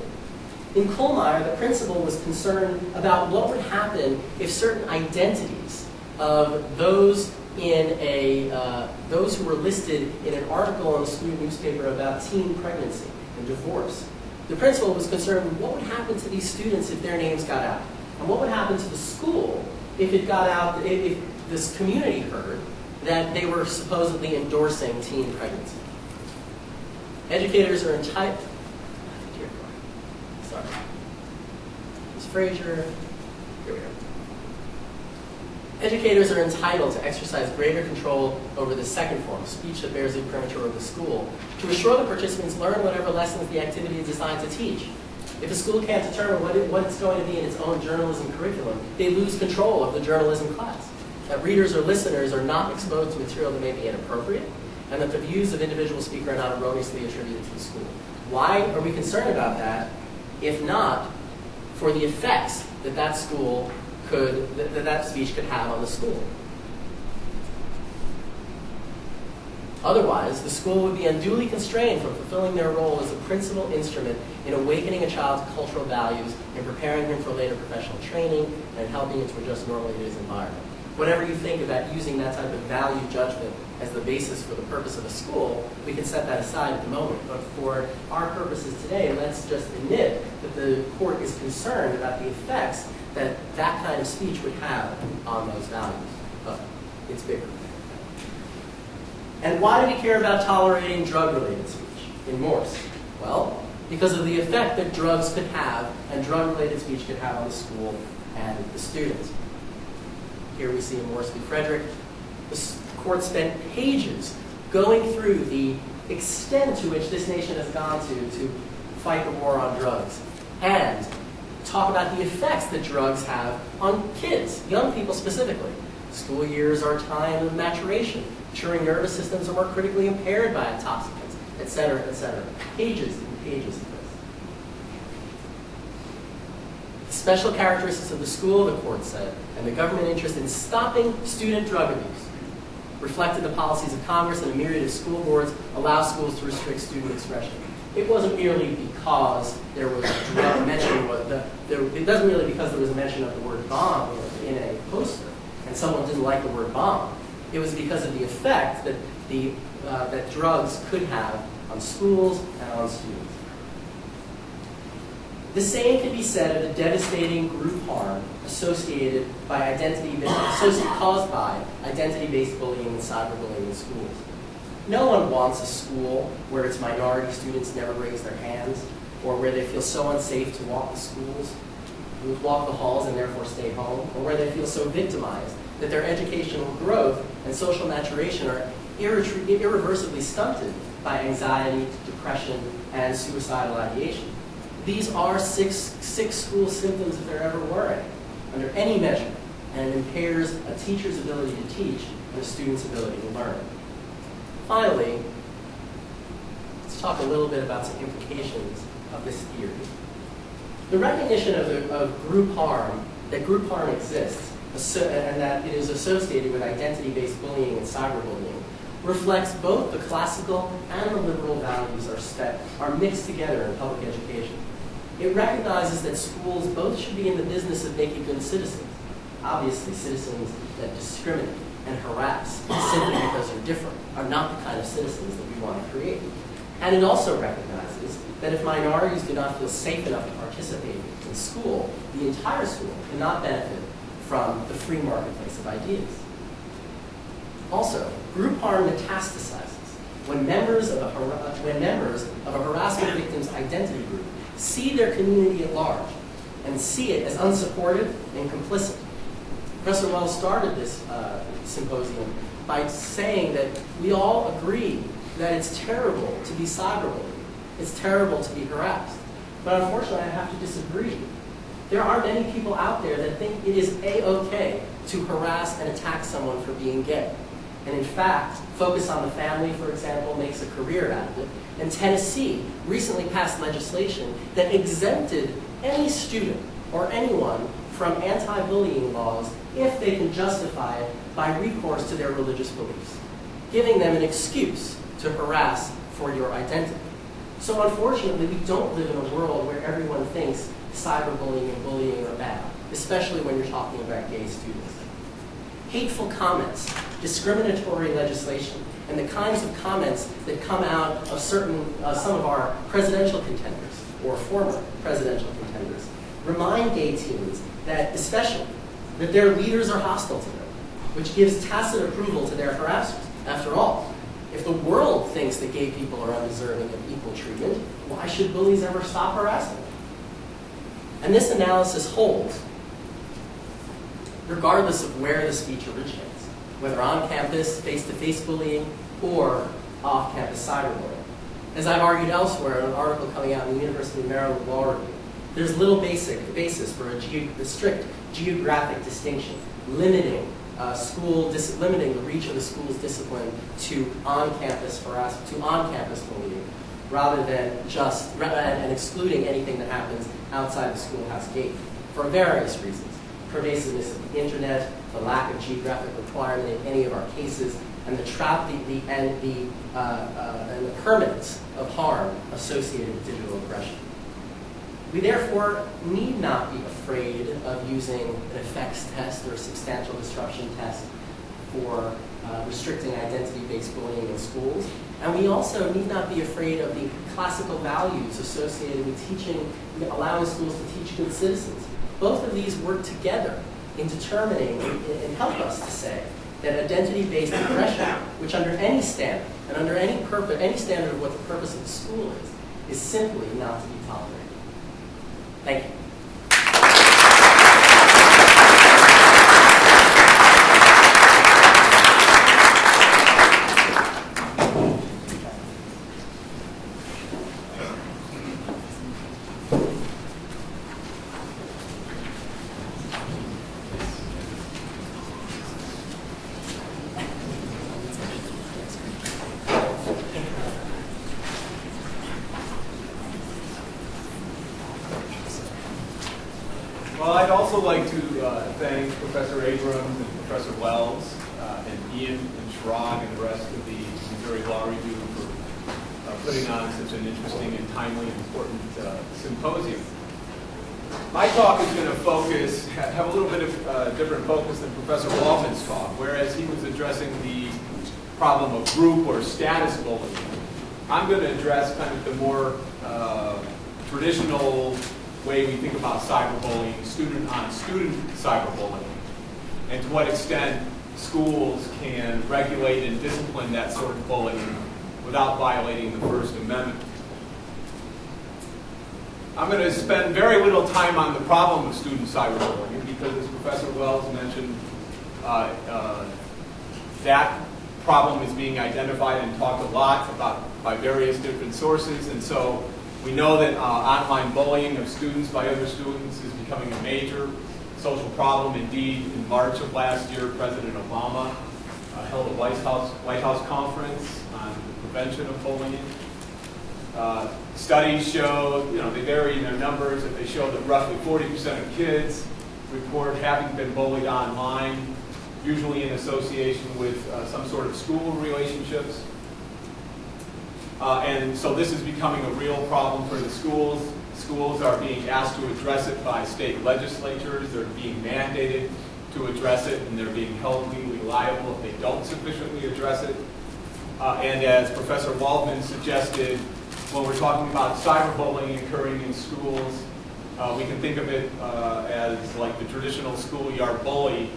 In Kohlmeyer, the principal was concerned about what would happen if certain identities of those who were listed in an article in a student newspaper about teen pregnancy and divorce. The principal was concerned with what would happen to these students if their names got out, and what would happen to the school if it got out, if this community heard that they were supposedly endorsing teen pregnancy. Educators are entitled. Sorry. Ms. Frazier. Here we go. Educators are entitled to exercise greater control over the second form, speech that bears the imprimatur of the school, to assure the participants learn whatever lessons the activity is designed to teach. If a school can't determine what it's going to be in its own journalism curriculum, they lose control of the journalism class. That readers or listeners are not exposed to material that may be inappropriate, and that the views of individual speaker are not erroneously attributed to the school. Why are we concerned about that, if not for the effects that that speech could have on the school? Otherwise, the school would be unduly constrained from fulfilling their role as a principal instrument in awakening a child's cultural values, in preparing him for later professional training, and helping him to adjust normally to his environment. Whatever you think about using that type of value judgment as the basis for the purpose of a school, we can set that aside at the moment. But for our purposes today, let's just admit that the court is concerned about the effects that that kind of speech would have on those values. But it's bigger. And why do we care about tolerating drug-related speech in Morse? Well, because of the effect that drugs could have and drug-related speech could have on the school and the students. Here we see in Morse v. Frederick, the court spent pages going through the extent to which this nation has gone to fight the war on drugs and talk about the effects that drugs have on kids, young people specifically. School years are a time of maturation. Maturing nervous systems are more critically impaired by intoxicants, etc., etc. Pages and pages of this. Special characteristics of the school, the court said, and the government interest in stopping student drug abuse reflected the policies of Congress, and a myriad of school boards allow schools to restrict student expression. It wasn't merely because there was drug mention. It wasn't really because there was a mention of the word bomb in a poster, and someone didn't like the word bomb. It was because of the effect that that drugs could have on schools and on students. The same can be said of the devastating group harm associated by caused by identity-based bullying and cyberbullying in schools. No one wants a school where its minority students never raise their hands, or where they feel so unsafe to walk the halls and therefore stay home, or where they feel so victimized that their educational growth and social maturation are irreversibly stunted by anxiety, depression, and suicidal ideation. These are sick school symptoms if there ever were any, under any measure, and it impairs a teacher's ability to teach and a student's ability to learn. Finally, let's talk a little bit about some implications of this theory. The recognition of group harm, that group harm exists, and that it is associated with identity-based bullying and cyberbullying, reflects both the classical and the liberal values that are mixed together in public education. It recognizes that schools both should be in the business of making good citizens. Obviously, citizens that discriminate and harass simply because they're different are not the kind of citizens that we want to create. And it also recognizes that if minorities do not feel safe enough to participate in school, the entire school cannot benefit from the free marketplace of ideas. Also, group harm metastasizes. when members of a harassment victim's identity group see their community at large and see it as unsupportive and complicit. Professor Wells started this symposium by saying that we all agree that it's terrible to be cyberbullied. It's terrible to be harassed. But unfortunately, I have to disagree. There are many people out there that think it is a-okay to harass and attack someone for being gay. And in fact, Focus on the Family, for example, makes a career out of it. And Tennessee recently passed legislation that exempted any student or anyone from anti-bullying laws if they can justify it by recourse to their religious beliefs, giving them an excuse to harass for your identity. So unfortunately, we don't live in a world where everyone thinks cyberbullying and bullying are bad, especially when you're talking about gay students. Hateful comments, discriminatory legislation, and the kinds of comments that come out of some of our presidential contenders, or former presidential contenders, remind gay teens that, especially, that their leaders are hostile to them, which gives tacit approval to their harassers. After all, if the world thinks that gay people are undeserving of equal treatment, why should bullies ever stop harassing them? And this analysis holds regardless of where the speech originates, whether on campus, face-to-face bullying, or off-campus cyberbullying. As I've argued elsewhere in an article coming out in the University of Maryland Law Review, there's little basis for a strict geographic distinction, limiting the reach of the school's discipline to on-campus harassment, to on-campus bullying, rather than and excluding anything that happens outside the schoolhouse gate, for various reasons. Pervasiveness of the internet, the lack of geographic requirement in any of our cases, and the permanence of harm associated with digital aggression. We therefore need not be afraid of using an effects test or a substantial disruption test for restricting identity-based bullying in schools. And we also need not be afraid of the classical values associated with allowing schools to teach good citizens. Both of these work together in determining and help us to say that identity-based aggression, which under any standard and under any standard of what the purpose of the school is simply not to be tolerated. Thank you. Well, I'd also like to thank Professor Abrams and Professor Wells and Ian and Schrag and the rest of the Missouri Law Review for putting on such an interesting and timely and important symposium. My talk is going to have a little bit of different focus than Professor Waldman's talk, whereas he was addressing the problem of group or status bullying. I'm going to address kind of the more traditional way we think about cyberbullying, student-on-student cyberbullying, and to what extent schools can regulate and discipline that sort of bullying without violating the First Amendment. I'm going to spend very little time on the problem of student cyberbullying because, as Professor Wells mentioned, that problem is being identified and talked a lot about by various different sources, and so we know that online bullying of students by other students is becoming a major social problem. Indeed, in March of last year, President Obama held a White House conference on the prevention of bullying. Studies show, they vary in their numbers, but they show that roughly 40% of kids report having been bullied online, usually in association with some sort of school relationships. And so this is becoming a real problem for the schools. Schools are being asked to address it by state legislatures. They're being mandated to address it, and they're being held legally liable if they don't sufficiently address it. And as Professor Waldman suggested, when we're talking about cyberbullying occurring in schools, we can think of it as like the traditional schoolyard bully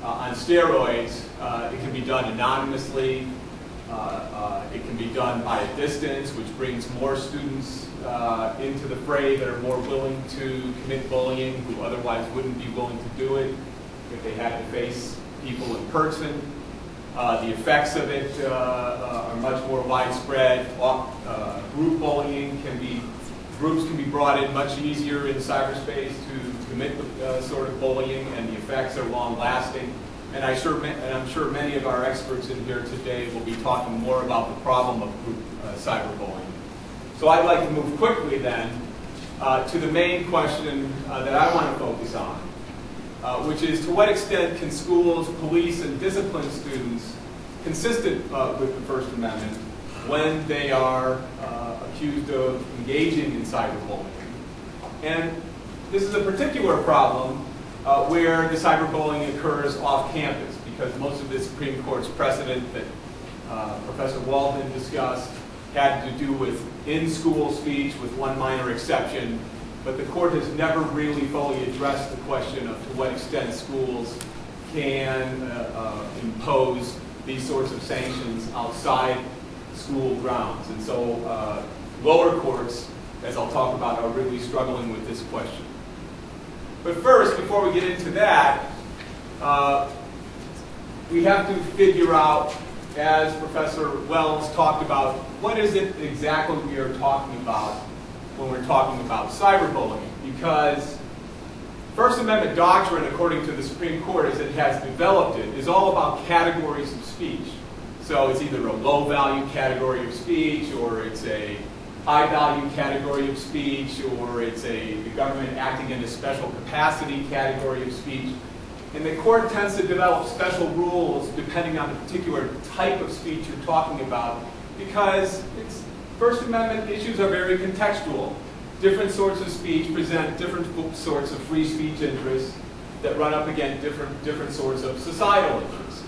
on steroids. It can be done anonymously. It can be done by a distance, which brings more students into the fray that are more willing to commit bullying, who otherwise wouldn't be willing to do it if they had to face people in person. The effects of it are much more widespread. Group bullying groups can be brought in much easier in cyberspace to commit the sort of bullying, and the effects are long-lasting. And I'm sure many of our experts in here today will be talking more about the problem of group cyberbullying. So I'd like to move quickly then to the main question that I want to focus on, which is to what extent can schools, police, and discipline students consistent with the First Amendment when they are accused of engaging in cyberbullying. And this is a particular problem where the cyberbullying occurs off campus, because most of the Supreme Court's precedent that Professor Walden discussed had to do with in-school speech, with one minor exception, but the court has never really fully addressed the question of to what extent schools can impose these sorts of sanctions outside school grounds. And so lower courts, as I'll talk about, are really struggling with this question. But first, before we get into that, we have to figure out, as Professor Wells talked about, what is it exactly we are talking about when we're talking about cyberbullying? Because First Amendment doctrine, according to the Supreme Court as it has developed it, is all about categories of speech. So it's either a low-value category of speech, or it's a high-value category of speech, or it's the government acting in a special capacity category of speech. And the court tends to develop special rules depending on the particular type of speech you're talking about, because First Amendment issues are very contextual. Different sorts of speech present different sorts of free speech interests that run up against different sorts of societal interests.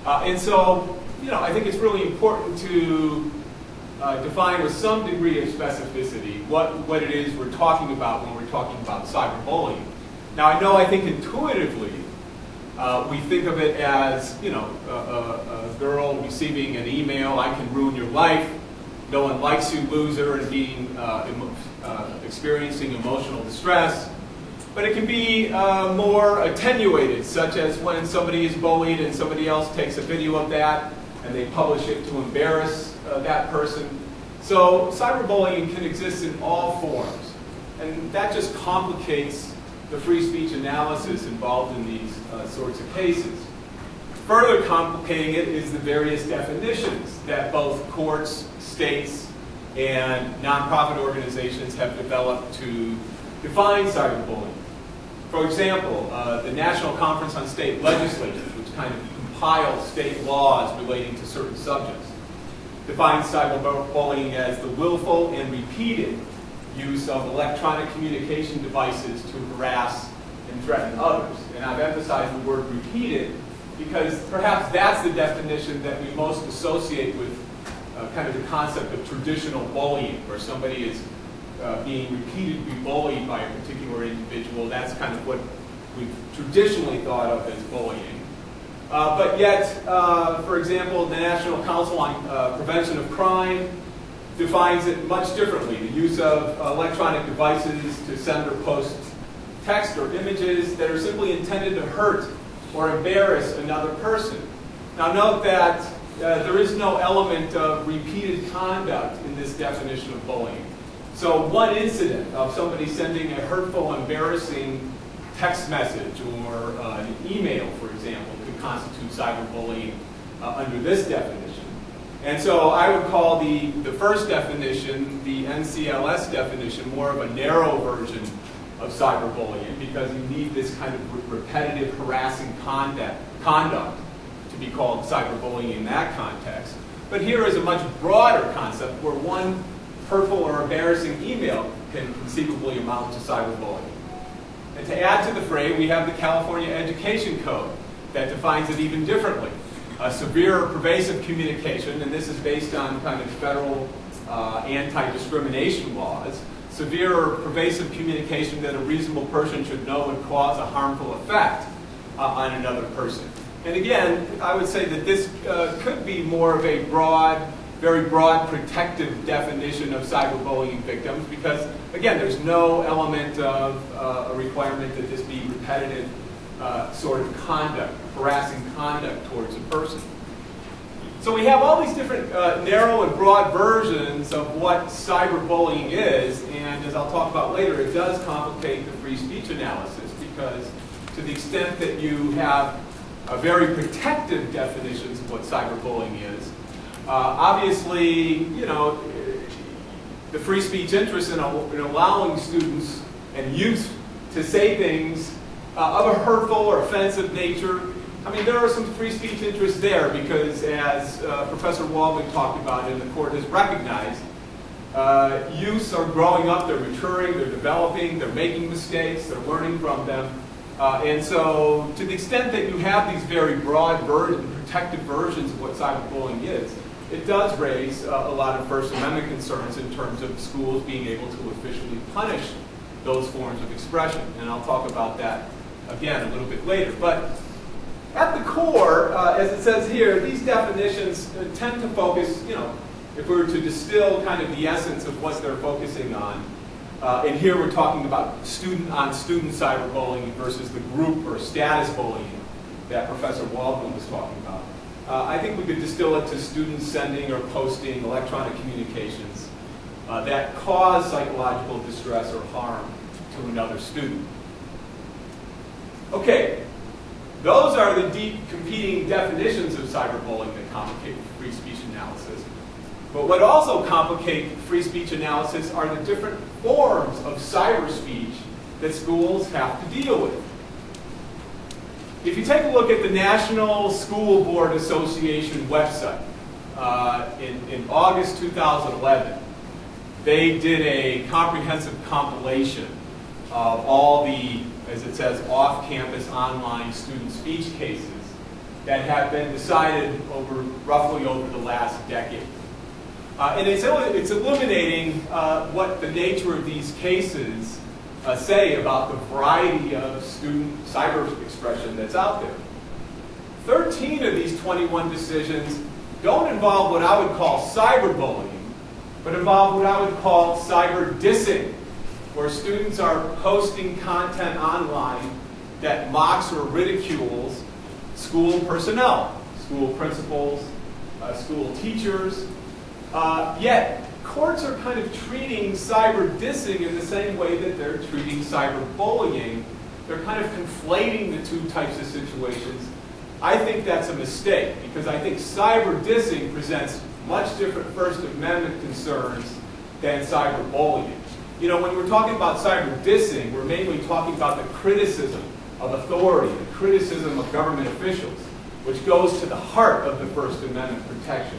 And so, I think it's really important to define with some degree of specificity what it is we're talking about when we're talking about cyberbullying. Now, I think intuitively, we think of it as, a girl receiving an email, "I can ruin your life, no one likes you, loser," and being experiencing emotional distress. But it can be more attenuated, such as when somebody is bullied and somebody else takes a video of that and they publish it to embarrass that person. So cyberbullying can exist in all forms, and that just complicates the free speech analysis involved in these sorts of cases. Further complicating it is the various definitions that both courts, states, and nonprofit organizations have developed to define cyberbullying. For example, the National Conference on State Legislatures, which kind of compiles state laws relating to certain subjects, defines cyberbullying as the willful and repeated use of electronic communication devices to harass and threaten others. And I've emphasized the word repeated because perhaps that's the definition that we most associate with kind of the concept of traditional bullying, where somebody is being repeatedly bullied by a particular individual. That's kind of what we've traditionally thought of as bullying. But yet, for example, the National Council on Prevention of Crime defines it much differently. The use of electronic devices to send or post text or images that are simply intended to hurt or embarrass another person. Now note that there is no element of repeated conduct in this definition of bullying. So one incident of somebody sending a hurtful, embarrassing text message or an email, for example, could constitute cyberbullying under this definition. And so I would call the first definition, the NCLS definition, more of a narrow version of cyberbullying, because you need this kind of repetitive, harassing conduct to be called cyberbullying in that context. But here is a much broader concept where one hurtful or embarrassing email can conceivably amount to cyberbullying. And to add to the fray, we have the California Education Code that defines it even differently. Severe or pervasive communication, and this is based on kind of federal anti-discrimination laws, severe or pervasive communication that a reasonable person should know would cause a harmful effect on another person. And again, I would say that this could be more of a very broad protective definition of cyberbullying victims because, again, there's no element of a requirement that this be repetitive sort of conduct, harassing conduct towards a person. So we have all these different narrow and broad versions of what cyberbullying is, and as I'll talk about later, it does complicate the free speech analysis because to the extent that you have very protective definitions of what cyberbullying is, obviously, you know, the free speech interest in allowing students and youth to say things of a hurtful or offensive nature. I mean, there are some free speech interests there because, as Professor Waldman talked about and the court has recognized, youths are growing up, they're maturing, they're developing, they're making mistakes, they're learning from them. And so, to the extent that you have these very broad protective versions of what cyberbullying is, it does raise a lot of First Amendment concerns in terms of schools being able to officially punish those forms of expression. And I'll talk about that again a little bit later. But at the core, as it says here, these definitions tend to focus, you know, if we were to distill kind of the essence of what they're focusing on, and here we're talking about student-on-student cyberbullying versus the group or status bullying that Professor Waldman was talking about. I think we could distill it to students sending or posting electronic communications that cause psychological distress or harm to another student. Okay, those are the deep competing definitions of cyberbullying that complicate free speech analysis. But what also complicate free speech analysis are the different forms of cyber speech that schools have to deal with. If you take a look at the National School Board Association website, in August 2011, they did a comprehensive compilation of all the, as it says, off-campus online student speech cases that have been decided roughly over the last decade. And it's illuminating what the nature of these cases say about the variety of student cyber expression that's out there. 13 of these 21 decisions don't involve what I would call cyberbullying, but involve what I would call cyber dissing, where students are posting content online that mocks or ridicules school personnel, school principals, school teachers. Yet, courts are kind of treating cyber dissing in the same way that they're treating cyber bullying. They're kind of conflating the two types of situations. I think that's a mistake because I think cyber dissing presents much different First Amendment concerns than cyber bullying. You know, when we're talking about cyber dissing, we're mainly talking about the criticism of authority, the criticism of government officials, which goes to the heart of the First Amendment protection.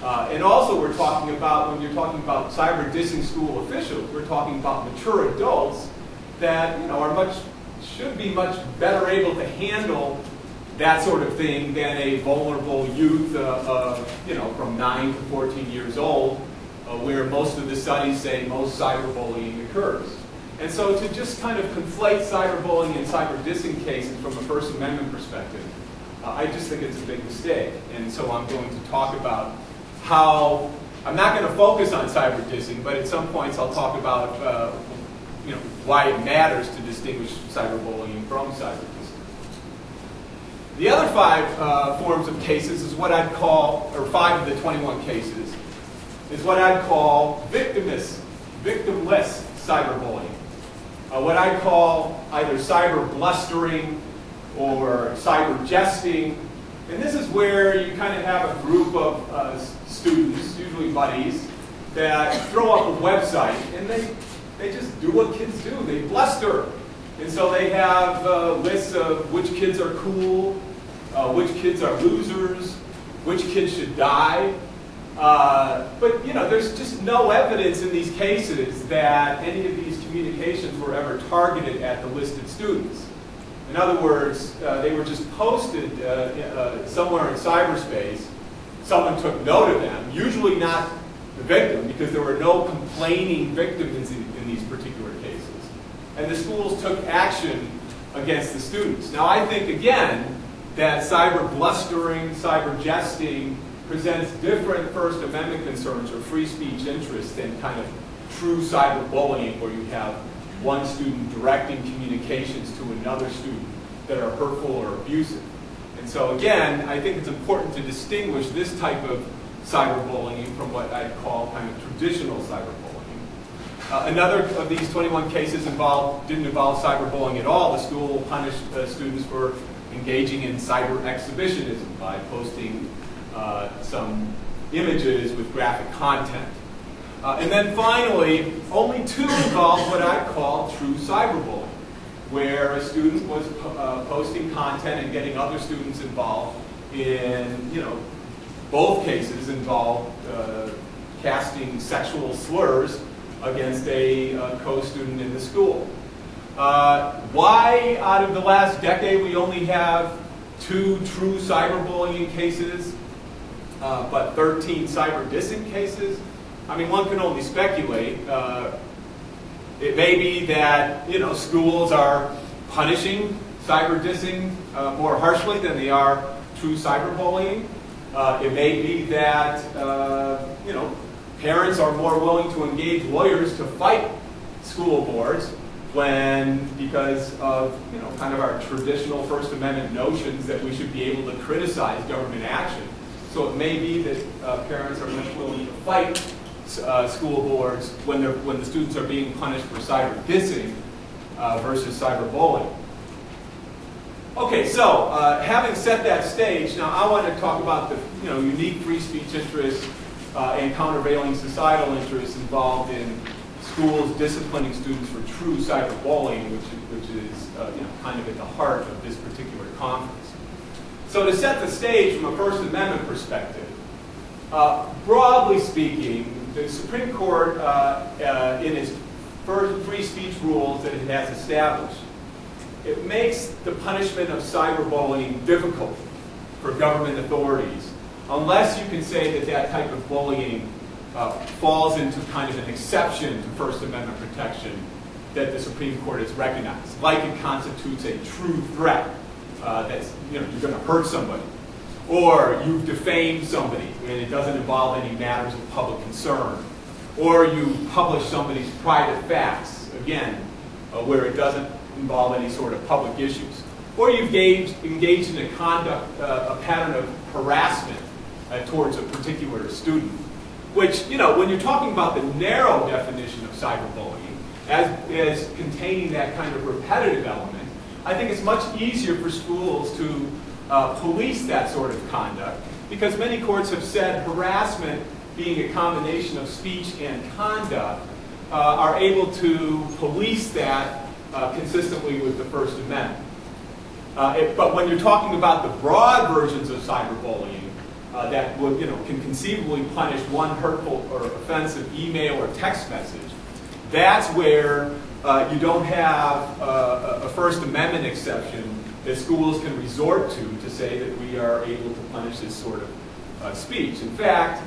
And also we're talking about, when you're talking about cyber dissing school officials, we're talking about mature adults that, you know, should be much better able to handle that sort of thing than a vulnerable youth, you know, from 9 to 14 years old, where most of the studies say most cyberbullying occurs. And so to just kind of conflate cyberbullying and cyber dissing cases from a First Amendment perspective, I just think it's a big mistake. And so I'm going to talk about how, I'm not going to focus on cyber dissing, but at some points I'll talk about you know, why it matters to distinguish cyberbullying from cyber dissing. The other 5 forms of cases is what I'd call, or 5 of the 21 cases, is what I'd call victimless cyberbullying. What I call either cyber blustering or cyber jesting. And this is where you kind of have a group of students, usually buddies, that throw up a website and they just do what kids do. They bluster. And so they have lists of which kids are cool, which kids are losers, which kids should die. But you know, there's just no evidence in these cases that any of these communications were ever targeted at the listed students. In other words, they were just posted somewhere in cyberspace. Someone took note of them, usually not the victim, because there were no complaining victims in these particular cases. And the schools took action against the students. Now, I think, again, that cyber blustering, cyber jesting presents different First Amendment concerns or free speech interests than kind of true cyberbullying, where you have one student directing communications to another student that are hurtful or abusive. And so again, I think it's important to distinguish this type of cyberbullying from what I'd call kind of traditional cyberbullying. Another of these 21 cases didn't involve cyberbullying at all. The school punished students for engaging in cyber exhibitionism by posting some images with graphic content. And then finally, only 2 involved what I call true cyberbullying, where a student was posting content and getting other students involved in, both cases involved casting sexual slurs against a co-student in the school. Why, out of the last decade, we only have 2 true cyberbullying cases, but 13 cyber dissing cases? I mean, one can only speculate. It may be that, schools are punishing cyber dissing more harshly than they are true cyberbullying. It may be that, parents are more willing to engage lawyers to fight school boards because of, kind of our traditional First Amendment notions that we should be able to criticize government action. So it may be that parents are much willing to fight school boards when the students are being punished for cyber dissing versus cyberbullying. Okay, so having set that stage, now I want to talk about the unique free speech interests and countervailing societal interests involved in schools disciplining students for true cyberbullying, which is kind of at the heart of this particular conference. So to set the stage from a First Amendment perspective, broadly speaking, the Supreme Court, in its first free speech rules that it has established, it makes the punishment of cyberbullying difficult for government authorities, unless you can say that type of bullying falls into kind of an exception to First Amendment protection that the Supreme Court has recognized, like it constitutes a true threat that's, you're going to hurt somebody, or you've defamed somebody and it doesn't involve any matters of public concern, or you publish somebody's private facts, again, where it doesn't involve any sort of public issues, or you've engaged in a pattern of harassment towards a particular student, which, when you're talking about the narrow definition of cyberbullying as containing that kind of repetitive element, I think it's much easier for schools to police that sort of conduct, because many courts have said harassment, being a combination of speech and conduct, are able to police that consistently with the First Amendment. But when you're talking about the broad versions of cyberbullying that would, can conceivably punish one hurtful or offensive email or text message, that's where you don't have a First Amendment exception that schools can resort to say that we are able to punish this sort of speech. In fact,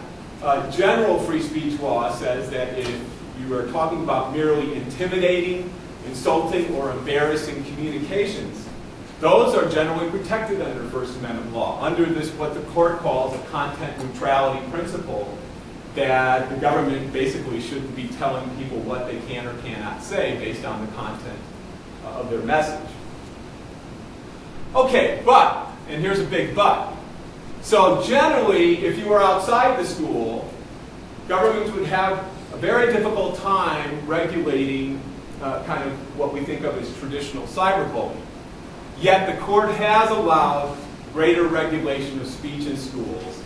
general free speech law says that if you are talking about merely intimidating, insulting, or embarrassing communications, those are generally protected under First Amendment law, under this, what the court calls a content neutrality principle, that the government basically shouldn't be telling people what they can or cannot say based on the content of their message. Okay, but, and here's a big but. So generally, if you were outside the school, governments would have a very difficult time regulating kind of what we think of as traditional cyberbullying. Yet the court has allowed greater regulation of speech in schools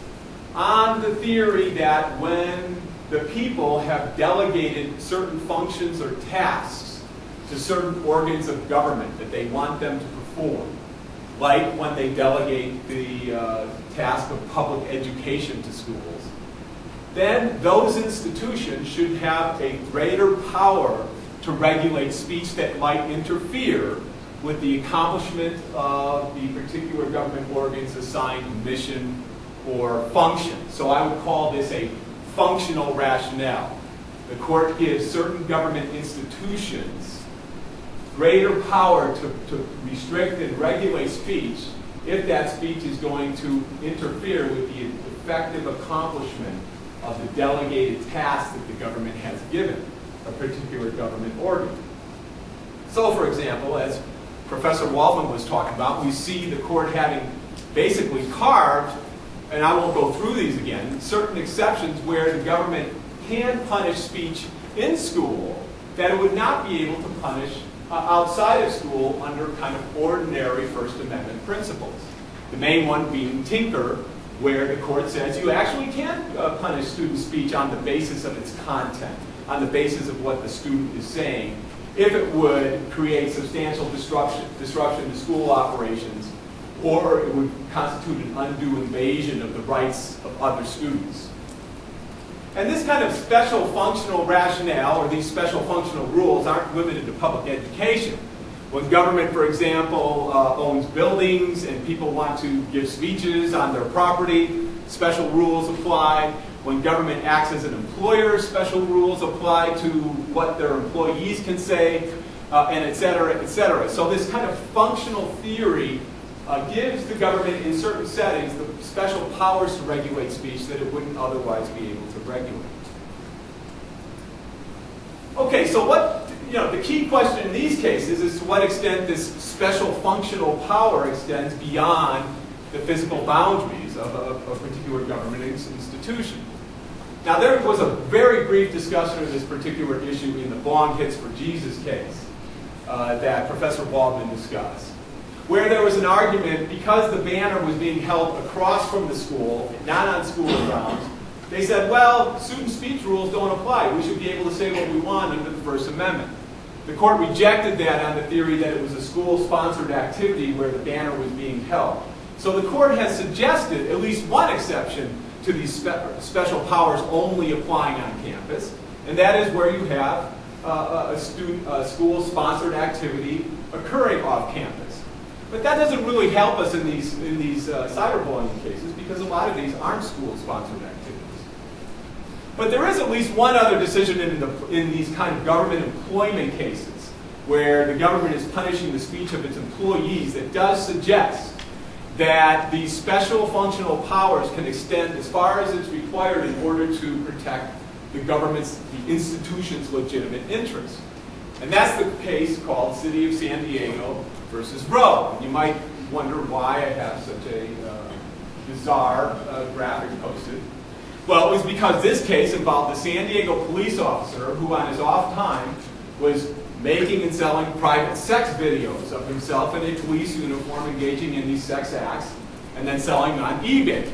on the theory that when the people have delegated certain functions or tasks to certain organs of government that they want them to perform, like when they delegate the task of public education to schools, then those institutions should have a greater power to regulate speech that might interfere with the accomplishment of the particular government organ's assigned mission or function. So I would call this a functional rationale. The court gives certain government institutions greater power to restrict and regulate speech if that speech is going to interfere with the effective accomplishment of the delegated task that the government has given a particular government organ. So, for example, as Professor Waldman was talking about, we see the court having basically carved, and I won't go through these again, certain exceptions where the government can punish speech in school that it would not be able to punish outside of school under kind of ordinary First Amendment principles. The main one being Tinker, where the court says you actually can punish student speech on the basis of its content, on the basis of what the student is saying, if it would create substantial disruption to school operations, or it would constitute an undue invasion of the rights of other students. And this kind of special functional rationale, or these special functional rules, aren't limited to public education. When government, for example, owns buildings and people want to give speeches on their property, special rules apply. When government acts as an employer, special rules apply to what their employees can say, and et cetera, et cetera. So this kind of functional theory gives the government, in certain settings, the special powers to regulate speech that it wouldn't otherwise be able to regulate. Okay, so the key question in these cases is to what extent this special functional power extends beyond the physical boundaries of a particular government institution. Now, there was a very brief discussion of this particular issue in the Bong Hits for Jesus case that Professor Waldman discussed, where there was an argument, because the banner was being held across from the school, not on school grounds, they said, well, student speech rules don't apply. We should be able to say what we want under the First Amendment. The court rejected that on the theory that it was a school-sponsored activity where the banner was being held. So the court has suggested at least one exception to these special powers only applying on campus, and that is where you have a school-sponsored activity occurring off campus. But that doesn't really help us in these cyberbullying cases, because a lot of these aren't school-sponsored activities. But there is at least one other decision in these kind of government employment cases where the government is punishing the speech of its employees that does suggest that these special functional powers can extend as far as it's required in order to protect the institution's legitimate interests. And that's the case called City of San Diego versus Roe. You might wonder why I have such a bizarre graphic posted. Well, it was because this case involved a San Diego police officer who on his off time was making and selling private sex videos of himself in a police uniform engaging in these sex acts and then selling them on eBay.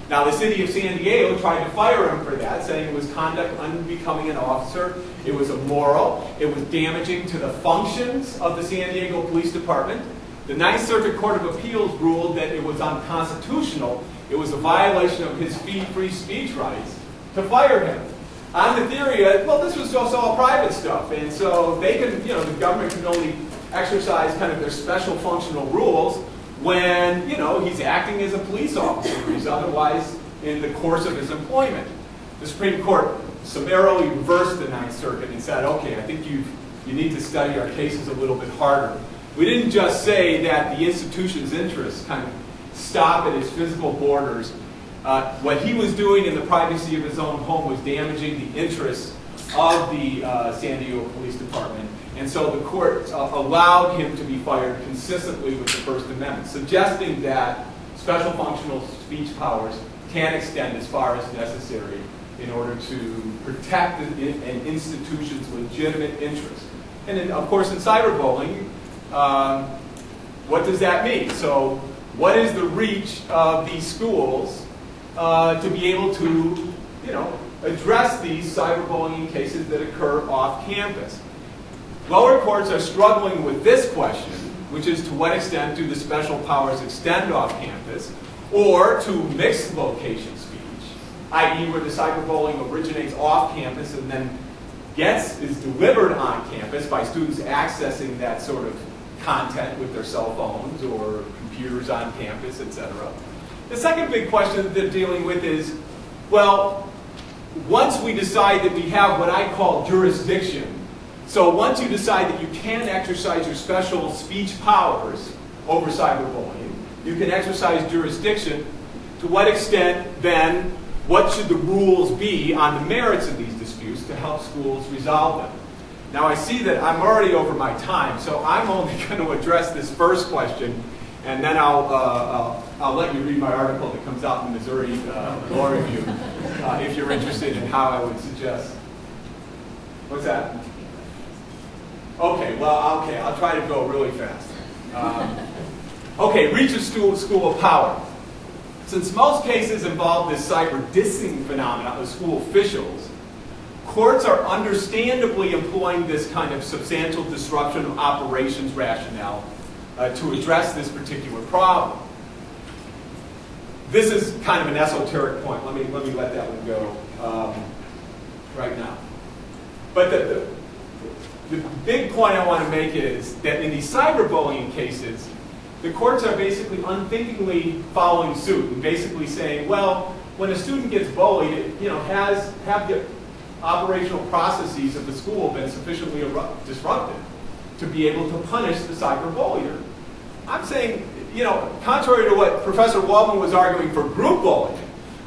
Now, the City of San Diego tried to fire him for that, saying it was conduct unbecoming an officer, it was immoral, it was damaging to the functions of the San Diego Police Department. The Ninth Circuit Court of Appeals ruled that it was unconstitutional, it was a violation of his free speech rights to fire him. On the theory of, well, this was just all private stuff, and so they can, the government can only exercise kind of their special functional rules when, he's acting as a police officer, or he's otherwise in the course of his employment. The Supreme Court summarily reversed the Ninth Circuit and said, okay, I think you need to study our cases a little bit harder. We didn't just say that the institution's interests kind of stop at its physical borders. What he was doing in the privacy of his own home was damaging the interests of the San Diego Police Department. And so the court allowed him to be fired consistently with the First Amendment, suggesting that special functional speech powers can extend as far as necessary in order to protect an institution's legitimate interests. And then, of course, in cyberbullying, what does that mean? So what is the reach of these schools to be able to, address these cyberbullying cases that occur off campus? Lower courts are struggling with this question, which is to what extent do the special powers extend off campus, or to mixed location speech, i.e. where the cyberbullying originates off campus and then is delivered on campus by students accessing that sort of content with their cell phones or computers on campus, etc. The second big question that they're dealing with is, well, once we decide that we have what I call jurisdiction, so once you decide that you can exercise your special speech powers over cyberbullying, you can exercise jurisdiction. To what extent, then, what should the rules be on the merits of these disputes to help schools resolve them? Now, I see that I'm already over my time, so I'm only going to address this first question, and then I'll let you read my article that comes out in the Missouri Law Review if you're interested in how I would suggest. What's that? Okay, well, okay, I'll try to go really fast. Okay, reach of school of power. Since most cases involve this cyber dissing phenomenon of school officials, courts are understandably employing this kind of substantial disruption of operations rationale to address this particular problem. This is kind of an esoteric point. Let me let that one go right now. But the big point I want to make is that in these cyberbullying cases, the courts are basically unthinkingly following suit and basically saying, well, when a student gets bullied, have the operational processes of the school been sufficiently disrupted to be able to punish the cyberbullier? I'm saying, contrary to what Professor Waldman was arguing for group bullying,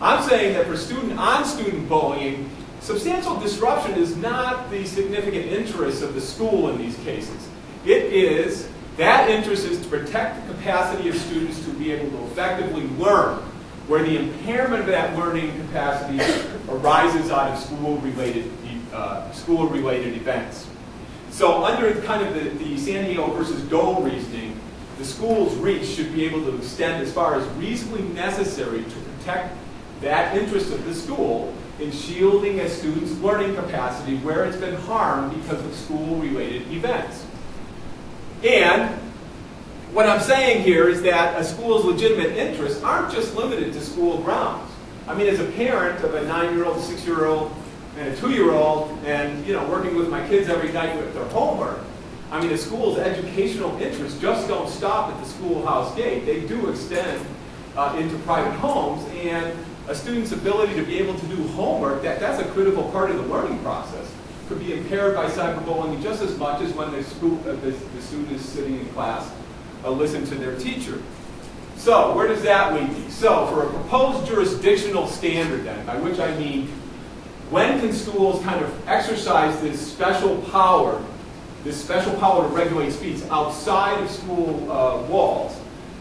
I'm saying that for student-on-student bullying, substantial disruption is not the significant interest of the school in these cases. That interest is to protect the capacity of students to be able to effectively learn, where the impairment of that learning capacity arises out of school-related events. So under kind of the San Diego versus Dole reasoning, the school's reach should be able to extend as far as reasonably necessary to protect that interest of the school in shielding a student's learning capacity where it's been harmed because of school-related events. And what I'm saying here is that a school's legitimate interests aren't just limited to school grounds. I mean, as a parent of a 9-year-old, a 6-year-old, and a 2-year-old, and working with my kids every night with their homework, I mean, a school's educational interests just don't stop at the schoolhouse gate. They do extend into private homes, and a student's ability to be able to do homework, that's a critical part of the learning process, could be impaired by cyberbullying just as much as when the student is sitting in class listen to their teacher. So where does that lead me? So for a proposed jurisdictional standard then, by which I mean when can schools kind of exercise this special power to regulate speech outside of school walls,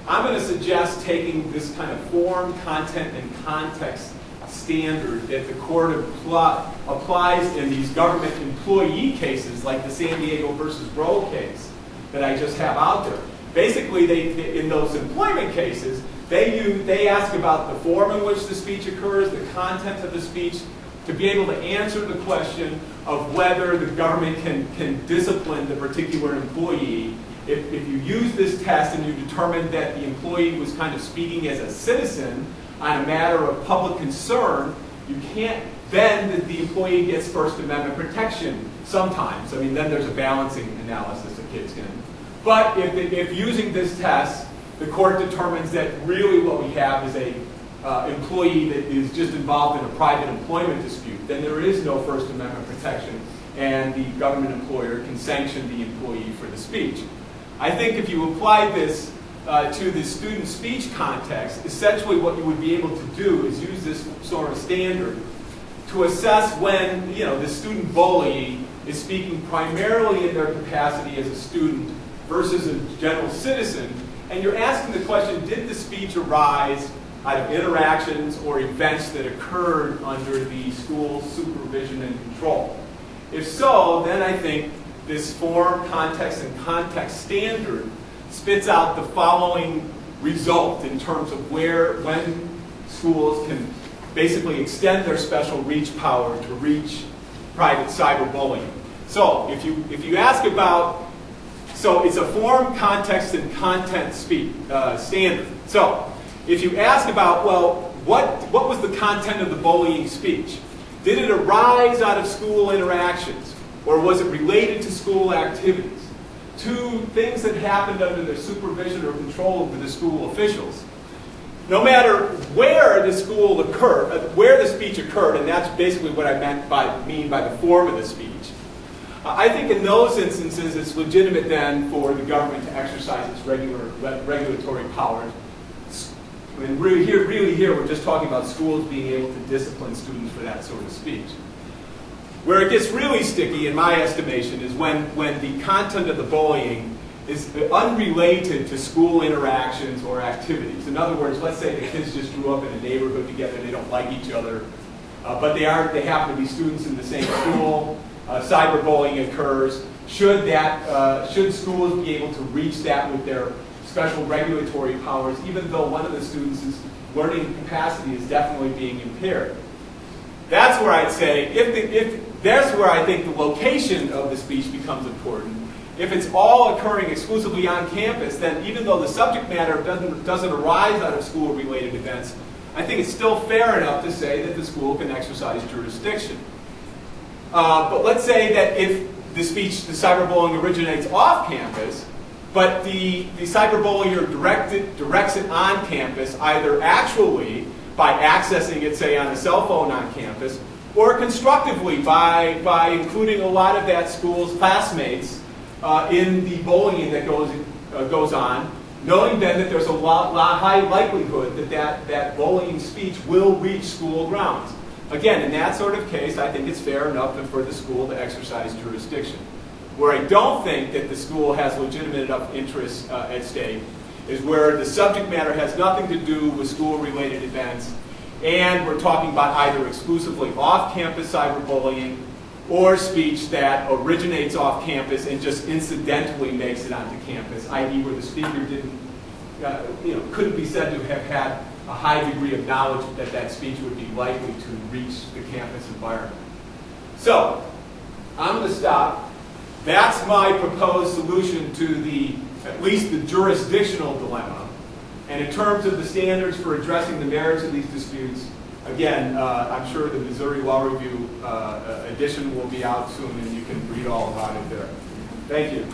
I'm going to suggest taking this kind of form, content, and context standard that the court applies in these government employee cases like the San Diego versus Roe case that I just have out there. Basically, in those employment cases, they ask about the form in which the speech occurs, the content of the speech, to be able to answer the question of whether the government can discipline the particular employee. If you use this test and you determine that the employee was kind of speaking as a citizen on a matter of public concern, you can't, then the employee gets First Amendment protection sometimes. I mean, then there's a balancing analysis that kids can. But if using this test, the court determines that really what we have is a employee that is just involved in a private employment dispute, then there is no First Amendment protection, and the government employer can sanction the employee for the speech. I think if you apply this to the student speech context, essentially what you would be able to do is use this sort of standard to assess when the student bully is speaking primarily in their capacity as a student versus a general citizen, and you're asking the question, did the speech arise out of interactions or events that occurred under the school's supervision and control? If so, then I think this form, context, and context standard spits out the following result in terms of when schools can basically extend their special reach power to reach private cyberbullying. So if you ask about, so it's a form, context, and content standard. So if you ask about, well, what was the content of the bullying speech? Did it arise out of school interactions, or was it related to school activities? To things that happened under the supervision or control of the school officials. No matter where the school occurred, where the speech occurred, and that's basically what I mean by the form of the speech. I think in those instances it's legitimate then for the government to exercise its regulatory powers And really here, we're just talking about schools being able to discipline students for that sort of speech. Where it gets really sticky, in my estimation, is when the content of the bullying is unrelated to school interactions or activities. In other words, let's say the kids just grew up in a neighborhood together, they don't like each other, but they happen to be students in the same school, cyberbullying occurs. Should schools be able to reach that with their special regulatory powers, even though one of the students' learning capacity is definitely being impaired? That's where I'd say, that's where I think the location of the speech becomes important. If it's all occurring exclusively on campus, then even though the subject matter doesn't arise out of school-related events, I think it's still fair enough to say that the school can exercise jurisdiction. But let's say that if the cyberbullying originates off campus, but the cyberbullier directs it on campus, either actually by accessing it, say, on a cell phone on campus, or constructively by including a lot of that school's classmates in the bullying that goes on, knowing then that there's a high likelihood that bullying speech will reach school grounds. Again, in that sort of case, I think it's fair enough for the school to exercise jurisdiction. Where I don't think that the school has legitimate enough interests at stake is where the subject matter has nothing to do with school-related events, and we're talking about either exclusively off-campus cyberbullying or speech that originates off campus and just incidentally makes it onto campus, i.e. where the speaker couldn't be said to have had a high degree of knowledge that speech would be likely to reach the campus environment. So, I'm going to stop. That's my proposed solution to at least the jurisdictional dilemma. And in terms of the standards for addressing the merits of these disputes, again, I'm sure the Missouri Law Review edition will be out soon, and you can read all about it there. Thank you.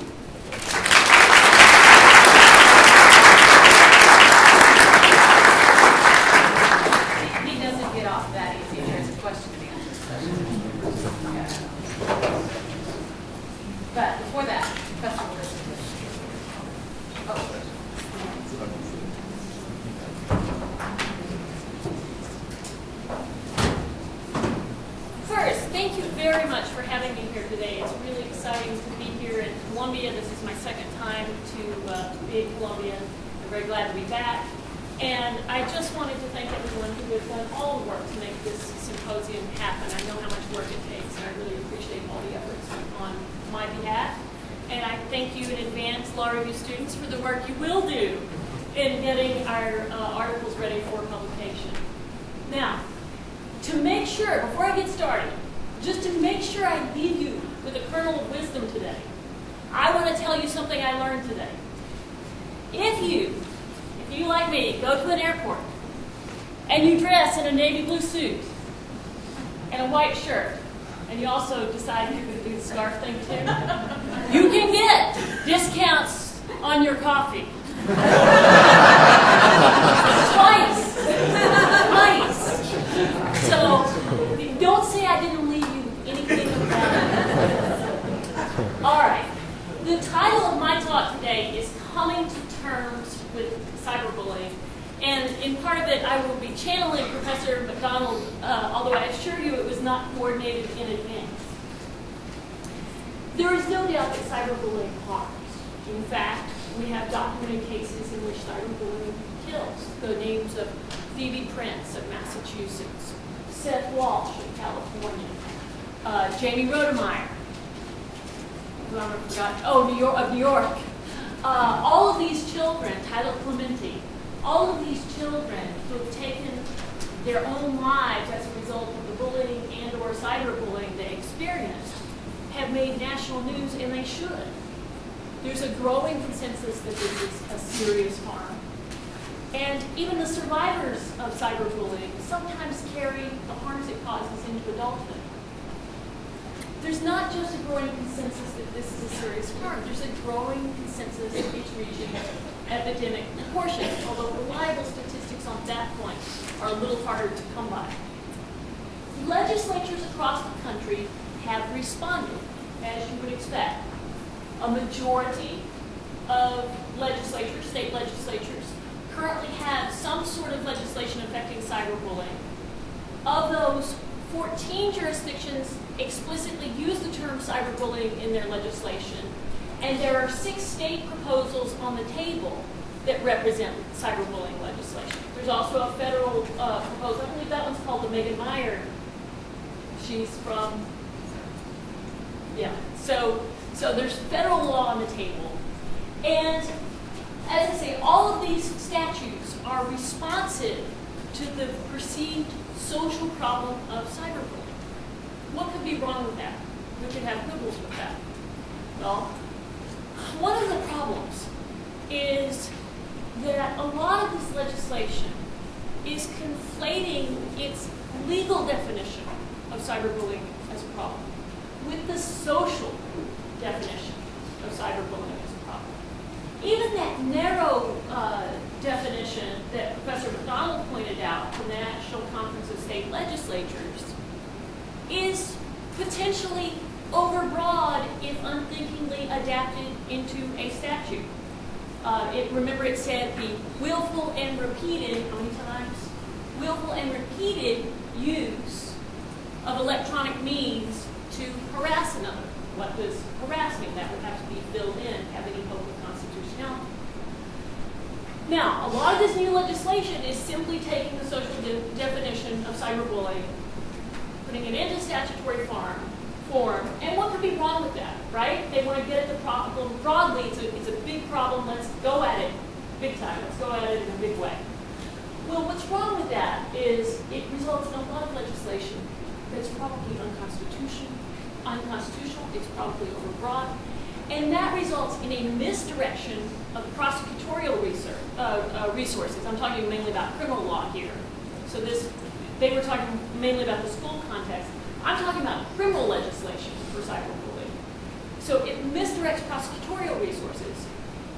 He doesn't get off that easy. There's a question and answer session. But before that, Professor Wilson. First, thank you very much for having me here today. It's really exciting to be here in Columbia. This is my second time to be in Columbia. I'm very glad to be back. And I just wanted to thank everyone who has done all the work to make this symposium happen. I know how much work it takes, and I really appreciate all the efforts on my behalf. And I thank you in advance, Law Review students, for the work you will do in getting our articles ready for publication. Now, to make sure, before I get started, just to make sure I leave you with a kernel of wisdom today, I want to tell you something I learned today. If you, like me, go to an airport and you dress in a navy blue suit and a white shirt, and you also decide you're going to do the scarf thing too, you can get discounts on your coffee. Twice. So, don't say I didn't leave you anything of value. All right. The title of my talk today is Coming to Terms with Cyberbullying. And in part of it, I will be channeling Professor McDonald, although I assure you it was not coordinated in advance. There is no doubt that cyberbullying harms. In fact, we have documented cases in which cyberbullying kills. The names of Phoebe Prince of Massachusetts, Seth Walsh of California, Jamie Rodemeyer, who I forgot, of New York. All of these children, Tyler Clementi, all of these children who have taken their own lives as a result of the bullying and or cyberbullying they experienced have made national news, and they should. There's a growing consensus that this is a serious harm. And even the survivors of cyberbullying sometimes carry the harms it causes into adulthood. There's not just a growing consensus that this is a serious harm. There's a growing consensus that it's reaching epidemic proportions, although reliable statistics on that point are a little harder to come by. Legislatures across the country have responded, as you would expect. A majority of legislatures, state legislatures, currently have some sort of legislation affecting cyberbullying. Of those, 14 jurisdictions explicitly use the term cyberbullying in their legislation, and there are 6 state proposals on the table that represent cyberbullying legislation. There's also a federal proposal. I believe that one's called the Megan Meyer. She's from, yeah. So there's federal law on the table. And as I say, all of these statutes are responsive to the perceived social problem of cyberbullying. What could be wrong with that? We could have quibbles with that. Well, one of the problems is that a lot of this legislation is conflating its legal definition of cyberbullying as a problem with the social definition of cyberbullying as a problem. Even that narrow definition that Professor McDonald pointed out from the National Conference of State Legislatures is potentially overbroad if unthinkingly adapted into a statute. Remember it said the willful and repeated, how many times? Willful and repeated use of electronic means to harass another. What does harass mean? That would have to be filled in, have any hope of constitutionality. Now, a lot of this new legislation is simply taking the social definition of cyberbullying, putting it into statutory form, and what could be wrong with that, right? They want to get at the problem broadly. It's a big problem. Let's go at it big time. Let's go at it in a big way. Well, what's wrong with that is it results in a lot of legislation that's probably unconstitutional. It's probably overbroad. And that results in a misdirection of prosecutorial resources. I'm talking mainly about criminal law here. So they were talking mainly about the school context. I'm talking about criminal legislation for cyberbullying. So it misdirects prosecutorial resources.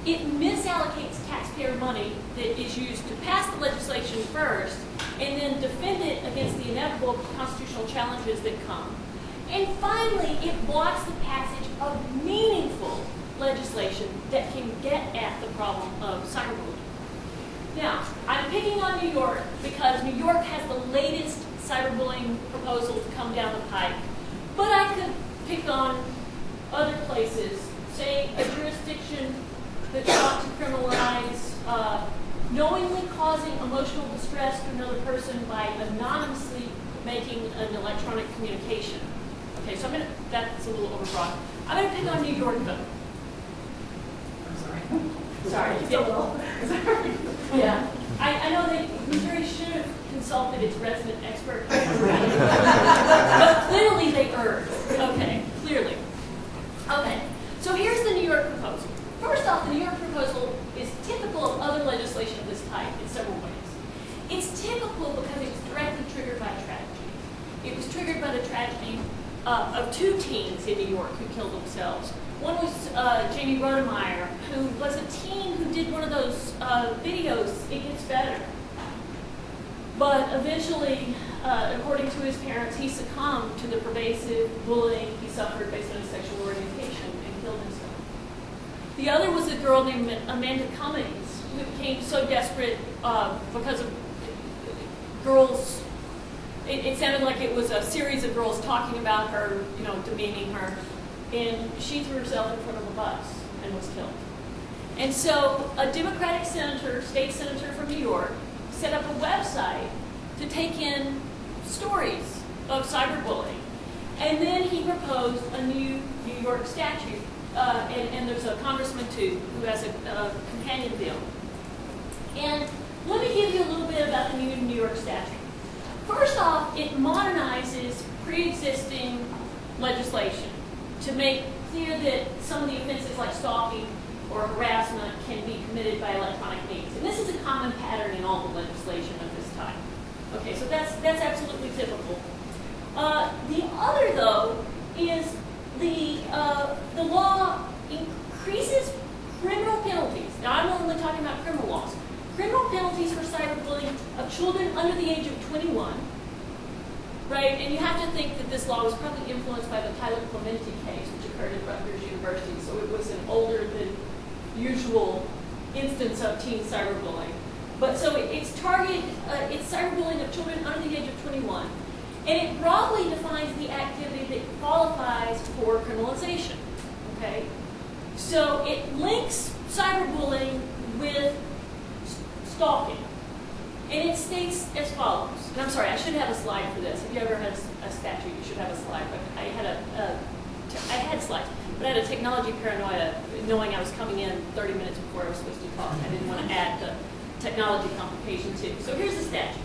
It misallocates taxpayer money that is used to pass the legislation first and then defend it against the inevitable constitutional challenges that come. And finally, it blocks the passage of meaningful legislation that can get at the problem of cyberbullying. Now, I'm picking on New York because New York has the latest cyberbullying proposals come down the pike. But I could pick on other places, say a jurisdiction that sought to criminalize knowingly causing emotional distress to another person by anonymously making an electronic communication. Okay, so that's a little overbroad. I'm going to pick on New York, though. I'm sorry. Sorry. Yeah. I know that Missouri should have consulted its resident expert. But clearly they erred. Okay, clearly. Okay, so here's the New York proposal. First off, the New York proposal is typical of other legislation of this type in several ways. It's typical because it was directly triggered by a tragedy. It was triggered by the tragedy of 2 teens in New York who killed themselves. One was Jamie Rodemeyer, who was a teen who did one of those videos, It Gets Better. But eventually, according to his parents, he succumbed to the pervasive bullying he suffered based on his sexual orientation and killed himself. The other was a girl named Amanda Cummings, who became so desperate because of girls. It sounded like it was a series of girls talking about her, demeaning her. And she threw herself in front of a bus and was killed. And so a Democratic senator, state senator from New York, set up a website to take in stories of cyberbullying. And then he proposed a new New York statute. And there's a congressman, too, who has a companion bill. And let me give you a little bit about the new New York statute. First off, it modernizes pre-existing legislation to make clear that some of the offenses like stalking or harassment can be committed by electronic means. And this is a common pattern in all the legislation of this type. Okay, so that's absolutely typical. The other, though, is the law increases criminal penalties. Now, I'm only talking about criminal laws. Criminal penalties for cyberbullying of children under the age of 21. Right, and you have to think that this law was probably influenced by the Tyler Clementi case, which occurred at Rutgers University. So it was an older than usual instance of teen cyberbullying. But so it's targeted, it's cyberbullying of children under the age of 21. And it broadly defines the activity that qualifies for criminalization, okay? So it links cyberbullying with stalking. And it states as follows. And I'm sorry, I should have a slide for this. If you ever had a statute, you should have a slide. But I had slides. But I had a technology paranoia, knowing I was coming in 30 minutes before I was supposed to talk. I didn't want to add the technology complication too. So here's the statute.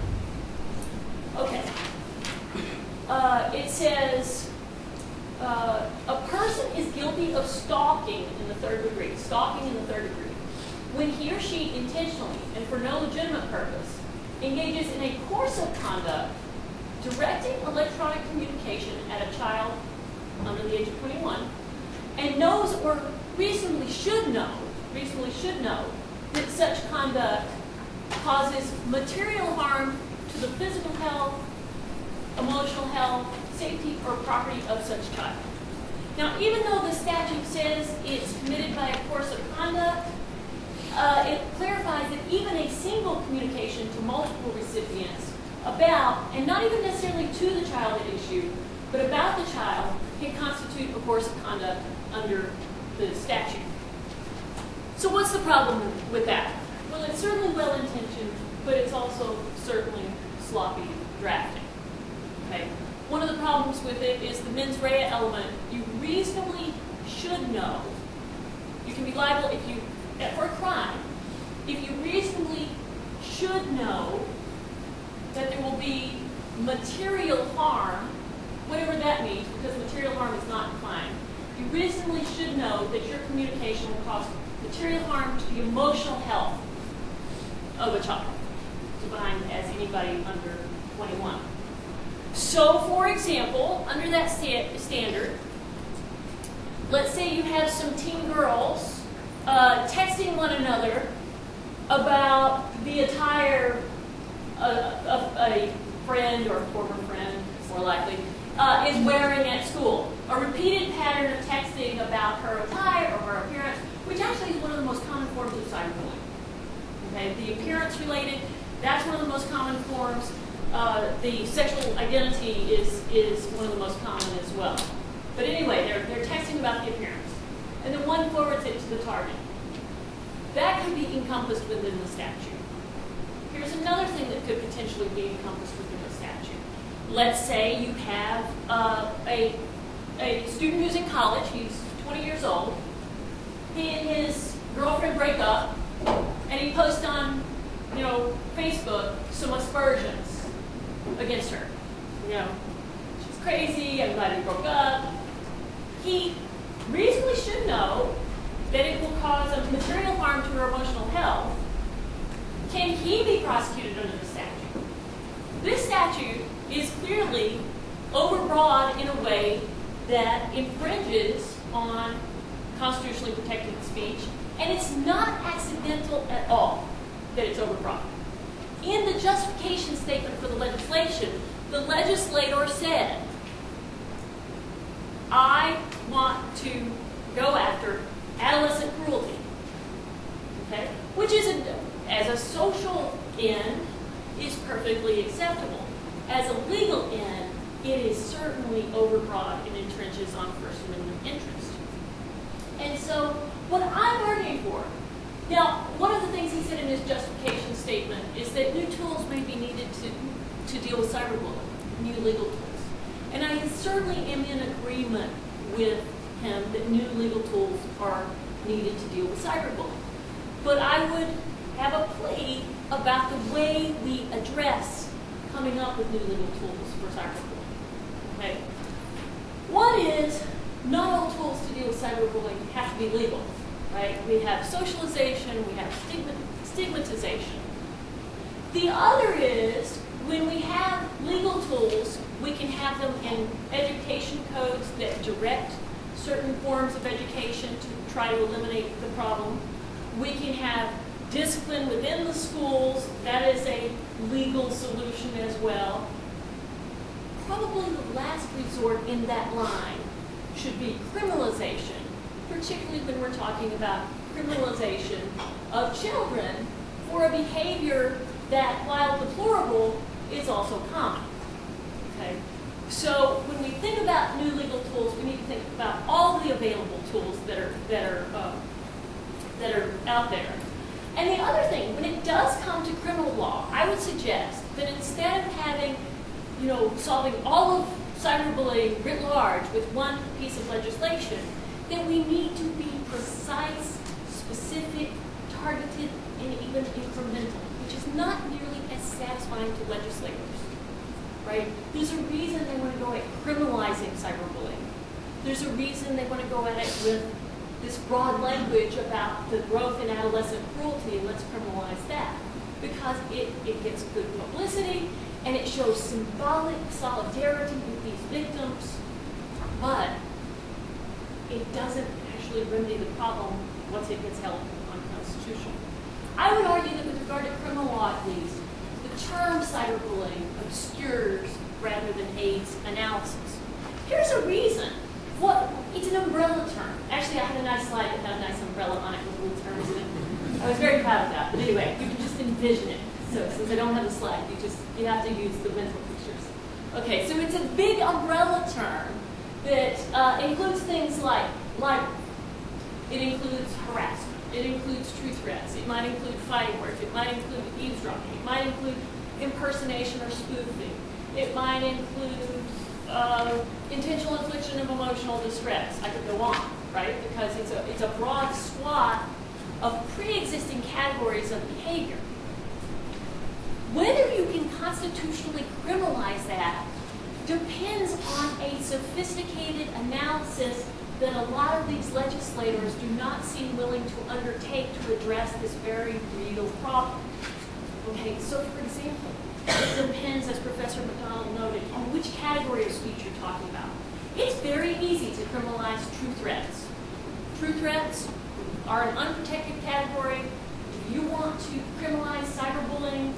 Okay. It says a person is guilty of stalking in the third degree. Stalking in the third degree, when he or she intentionally and for no legitimate purpose engages in a course of conduct directing electronic communication at a child under the age of 21, and knows or reasonably should know that such conduct causes material harm to the physical health, emotional health, safety, or property of such child. Now, even though the statute says it's committed by a course of conduct, it clarifies that even a single communication to multiple recipients about, and not even necessarily to the child at issue, but about the child, can constitute a course of conduct under the statute. So what's the problem with that? Well, it's certainly well-intentioned, but it's also certainly sloppy drafting. Okay? One of the problems with it is the mens rea element. You reasonably should know. You can be liable if you, for a crime, if you reasonably should know that there will be material harm, whatever that means, because material harm is not defined. You reasonably should know that your communication will cause material harm to the emotional health of a child, defined as anybody under 21. So, for example, under that standard, let's say you have some teen girls texting one another about the attire of a friend or former friend, more likely, is wearing at school. A repeated pattern of texting about her attire or her appearance, which actually is one of the most common forms of cyberbullying. Okay, the appearance related, that's one of the most common forms. The sexual identity is one of the most common as well. But anyway, they're texting about the appearance. And then one forwards it to the target. That could be encompassed within the statute. Here's another thing that could potentially be encompassed within the statute. Let's say you have a student who's in college, he's 20 years old. He and his girlfriend break up, and he posts on, Facebook some aspersions against her. She's crazy, I'm glad we broke up. He reasonably should know that it will cause a material harm to her emotional health. Can he be prosecuted under the statute? This statute is clearly overbroad in a way that infringes on constitutionally protected speech, and it's not accidental at all that it's overbroad. In the justification statement for the legislation, the legislator said, I want to go after adolescent cruelty, okay? Which is, as a social end, is perfectly acceptable. As a legal end, it is certainly overbroad and entrenches on First Amendment interest. And so, what I'm arguing for, now, one of the things he said in his justification statement is that new tools may be needed to deal with cyberbullying, new legal tools. And I certainly am in agreement with him that new legal tools are needed to deal with cyberbullying. But I would have a plea about the way we address coming up with new legal tools for cyberbullying. Okay? One is, not all tools to deal with cyberbullying have to be legal. Right? We have socialization, we have stigmatization. The other is, when we have legal tools, we can have them in education codes that direct certain forms of education to try to eliminate the problem. We can have discipline within the schools. That is a legal solution as well. Probably the last resort in that line should be criminalization, particularly when we're talking about criminalization of children for for a behavior that, while deplorable, is also common. Okay? So when we think about new legal tools, we need to think about all the available tools that are out there. And the other thing, when it does come to criminal law, I would suggest that instead of having, solving all of cyberbullying writ large with one piece of legislation, that we need to be precise, specific, targeted, and even incremental, which is not nearly as satisfying to legislators. Right? There's a reason they want to go at criminalizing cyberbullying. There's a reason they want to go at it with this broad language about the growth in adolescent cruelty, and let's criminalize that. Because it gets good publicity, and it shows symbolic solidarity with these victims, but it doesn't actually remedy the problem once it gets held unconstitutional. I would argue that with regard to criminal law at least, the term cyberbullying obscures rather than aids analysis. Here's a reason. It's an umbrella term. Actually, I had a nice slide that had a nice umbrella on it with little terms in it. I was very proud of that. But anyway, you can just envision it. So since I don't have a slide, you have to use the mental pictures. Okay, so it's a big umbrella term that includes things like libel. It includes harassment. It includes true threats. It might include fighting words. It might include eavesdropping. It might include impersonation or spoofing. It might include intentional infliction of emotional distress. I could go on, right? Because it's a broad swath of pre-existing categories of behavior. Whether you can constitutionally criminalize that depends on a sophisticated analysis that a lot of these legislators do not seem willing to undertake to address this very real problem. Okay, so for example, it depends, as Professor McDonald noted, on which category of speech you're talking about. It's very easy to criminalize true threats. True threats are an unprotected category. If you want to criminalize cyberbullying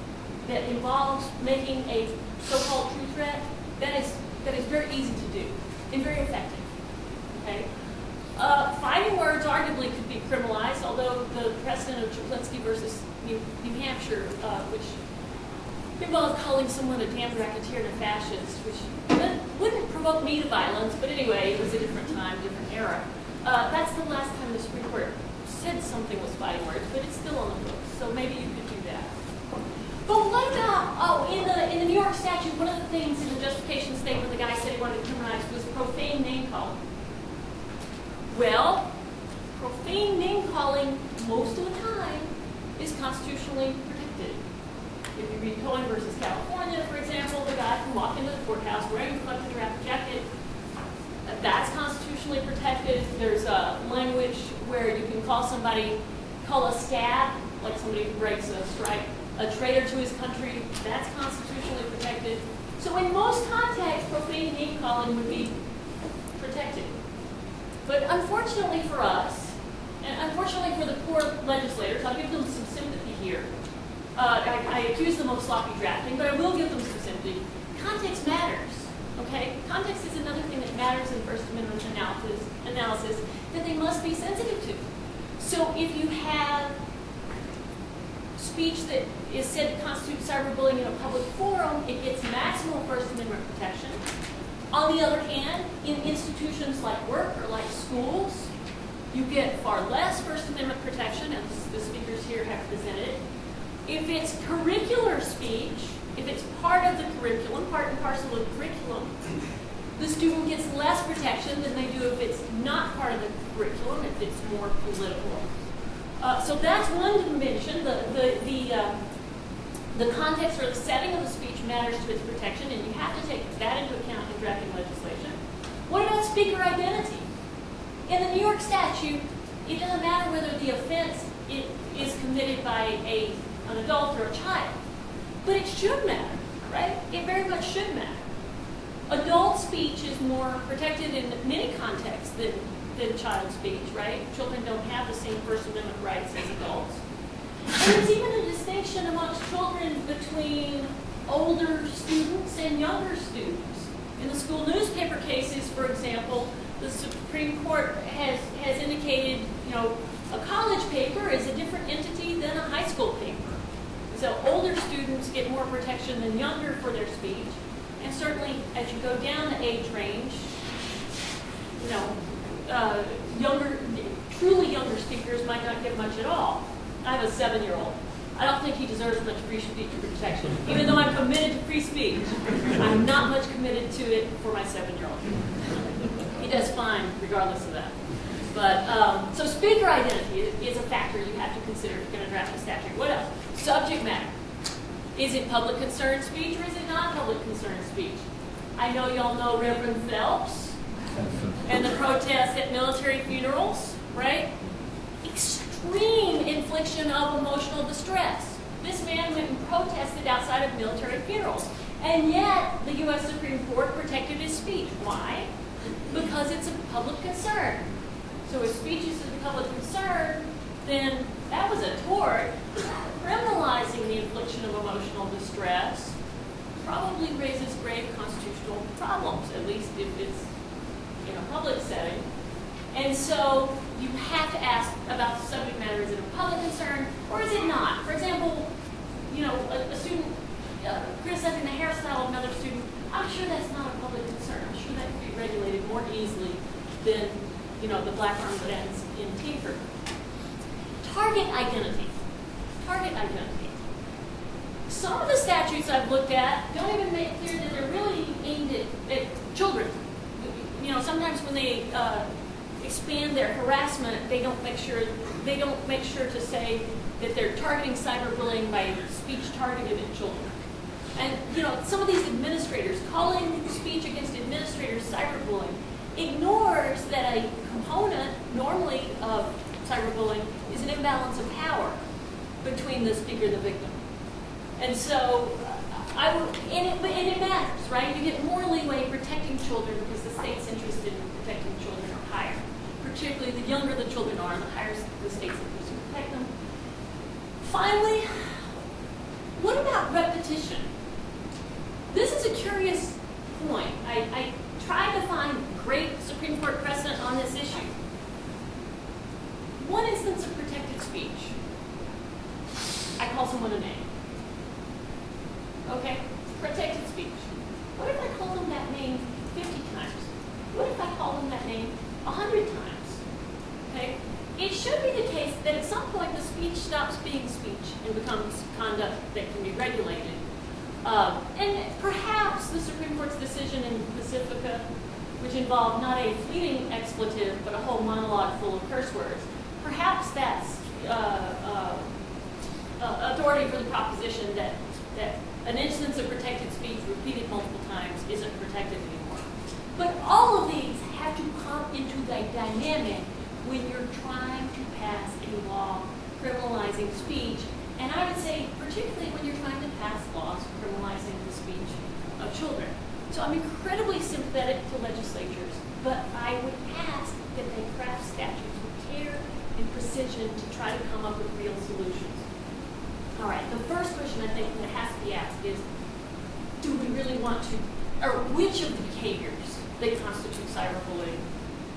that involves making a so-called true threat, that is very easy to do and very effective. Okay? Fighting words arguably could be criminalized, although the precedent of Czaplinski versus New Hampshire, which involved calling someone a damned racketeer and a fascist, which wouldn't provoke me to violence, but anyway, it was a different time, different era. That's the last time the Supreme Court said something was fighting words, but it's still on the books, so maybe you could do that. But what about, in the New York statute, one of the things in the justification statement the guy said he wanted to criminalize was profane name calling. Well, profane name calling, most of the time, is constitutionally protected. If you read Cohen versus California, for example, the guy can walk into the courthouse wearing a collective draft jacket. That's constitutionally protected. There's a language where you can call a scab, like somebody who breaks a strike, a traitor to his country. That's constitutionally protected. So in most contexts, profane name calling would be protected. But unfortunately for us, and unfortunately for the poor legislators, I'll give them some sympathy here. I accuse them of sloppy drafting, but I will give them some sympathy. Context matters, okay? Context is another thing that matters in First Amendment analysis that they must be sensitive to. So if you have speech that is said to constitute cyberbullying in a public forum, it gets maximal First Amendment protection. On the other hand, in institutions like work or like schools, you get far less First Amendment protection, as the speakers here have presented. If it's curricular speech, if it's part of the curriculum, part and parcel of the curriculum, the student gets less protection than they do if it's not part of the curriculum, if it's more political. So that's one dimension. The context or the setting of the speech matters to its protection, and you have to take that into account in drafting legislation. What about speaker identity? In the New York statute, it doesn't matter whether the offense is committed by an adult or a child, but it should matter, right? It very much should matter. Adult speech is more protected in many contexts than child speech, right? Children don't have the same First Amendment rights as adults. And there's even a distinction amongst children between older students and younger students. In the school newspaper cases, for example, the Supreme Court has indicated, a college paper is a different entity than a high school paper. students get more protection than younger for their speech. And certainly, as you go down the age range, truly younger speakers might not get much at all. I have a 7-year-old. I don't think he deserves much free speech protection. Even though I'm committed to free speech, I'm not much committed to it for my 7-year-old. He does fine regardless of that. But, so speaker identity is a factor you have to consider if you're going to draft a statute. What else? Subject matter. Is it public concern speech or is it not public concern speech? I know y'all know Reverend Phelps and the protests at military funerals, right? Extreme infliction of emotional distress. This man went and protested outside of military funerals. And yet, the U.S. Supreme Court protected his speech. Why? Because it's a public concern. So if speech is a public concern, then that was a tort. Criminalizing the infliction of emotional distress probably raises grave constitutional problems, at least if it's in a public setting. And so you have to ask about the subject matter. Is it a public concern or is it not? For example, a student criticizing the hairstyle of another student, I'm sure that's not a public concern. I'm sure that could be regulated more easily than, the black arm that ends in tinker. Target identity. Target identity. Some of the statutes I've looked at don't even make clear that they're really aimed at children. Sometimes when they expand their harassment, they don't make sure to say that they're targeting cyberbullying by speech targeted at children. And some of these administrators calling speech against administrators cyberbullying ignores that a component normally of cyberbullying is an imbalance of power between the speaker and the victim. And so, it matters, right? You get more leeway protecting children because the state's interest in protecting children are higher. Particularly the younger the children are, the higher the state's interest in protect them. Finally, what about repetition? This is a curious point. I tried to find great Supreme Court precedent on this issue. One instance of protected speech. I call someone a name. Okay? Protected speech. What if I call them that name 50 times? What if I call them that name 100 times? Okay? It should be the case that at some point the speech stops being speech and becomes conduct that can be regulated. And perhaps the Supreme Court's decision in Pacifica, which involved not a fleeting expletive, but a whole monologue full of curse words, perhaps that's authority for the proposition that an instance of protected speech repeated multiple times isn't protected anymore. But all of these have to come into the dynamic when you're trying to pass a law criminalizing speech. And I would say particularly when you're trying to pass laws criminalizing the speech of children. So I'm incredibly sympathetic to legislatures, but I would ask that they craft statutes with care and precision to try to come up with real solutions. All right, the first question I think that has to be asked is, do we really want to, or which of the behaviors that constitute cyberbullying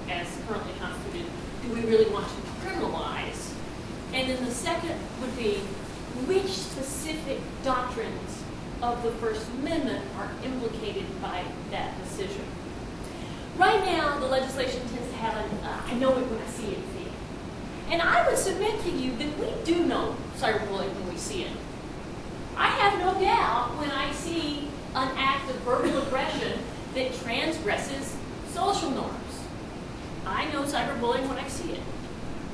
as currently constituted, do we really want to criminalize? And then the second would be, which specific doctrines of the First Amendment are implicated by that decision? Right now, the legislation tends to have I know it when I see it thing. And I would submit to you that we do know cyberbullying when we see it. I have no doubt when I see an act of verbal aggression that transgresses social norms. I know cyberbullying when I see it.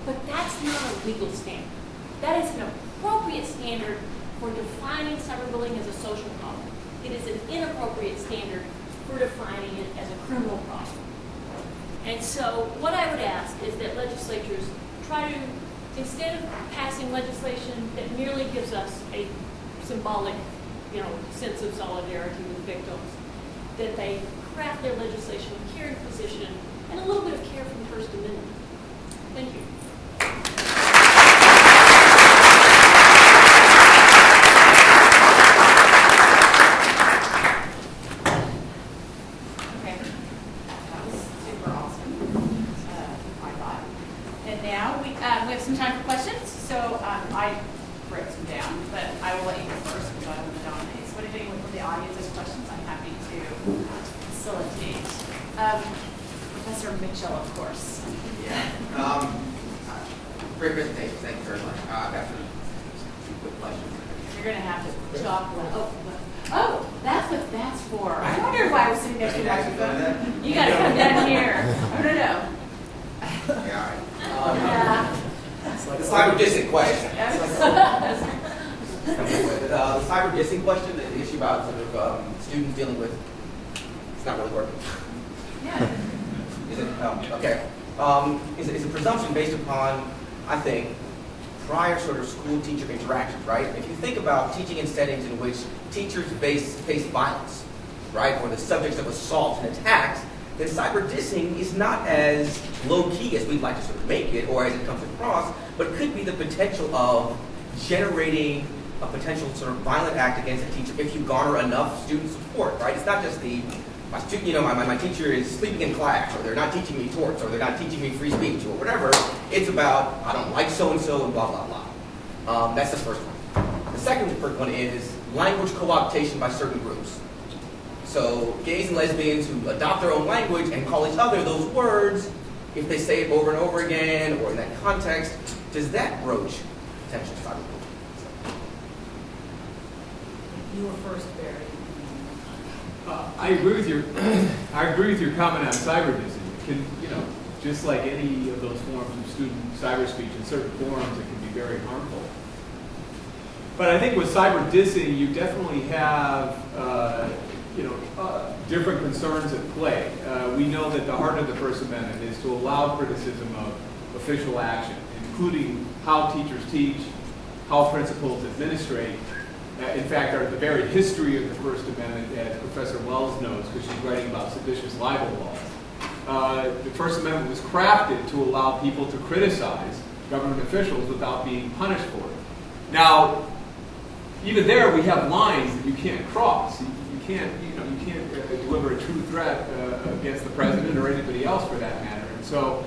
But that's not a legal standard. That is an appropriate standard for defining cyberbullying as a social problem. It is an inappropriate standard for defining it as a criminal problem. And so what I would ask is that legislatures try to, instead of passing legislation that merely gives us a symbolic, sense of solidarity with victims, that they craft their legislation with care and precision and a little bit of care from the First Amendment. Thank you. We have some time for questions, so I wrote some down, but I will let you go first because I'm the Professor Mitchell, of course. Yeah. Great presentation. Thank you very much. I've got some quick questions. You're going to have to talk well. Oh, that's what that's for. I wondered why I was sitting next to you. You got to come down here. Oh, no. Yeah, all right. Yeah. The cyber dissing question. The cyber dissing question, the issue about sort of students dealing with, it's not really working. Yeah. Is it? Okay. Is a presumption based upon, I think, prior sort of school-teacher interactions, right? If you think about teaching in settings in which teachers face violence, right, or the subjects of assault and attacks, then cyber dissing is not as low-key as we'd like to sort of make it, or as it comes across, but could be the potential of generating a potential sort of violent act against a teacher if you garner enough student support, right? It's not just my teacher is sleeping in class, or they're not teaching me torts, or they're not teaching me free speech, or whatever. It's about, I don't like so-and-so, and blah, blah, blah. That's the first one. The second one is language co-optation by certain groups. So gays and lesbians who adopt their own language and call each other those words, if they say it over and over again, or in that context, does that broach potential cyberbullying? You were first, Barry. I agree with your comment on cyber dissing. It can, just like any of those forms of student cyber speech, in certain forms it can be very harmful. But I think with cyber dissing, you definitely have different concerns at play. We know that the heart of the First Amendment is to allow criticism of official action, including how teachers teach, how principals administrate. In fact, the very history of the First Amendment, as Professor Wells knows, because she's writing about seditious libel laws, the First Amendment was crafted to allow people to criticize government officials without being punished for it. Now, even there, we have lines that you can't cross. You can't deliver a true threat against the president or anybody else for that matter. And so,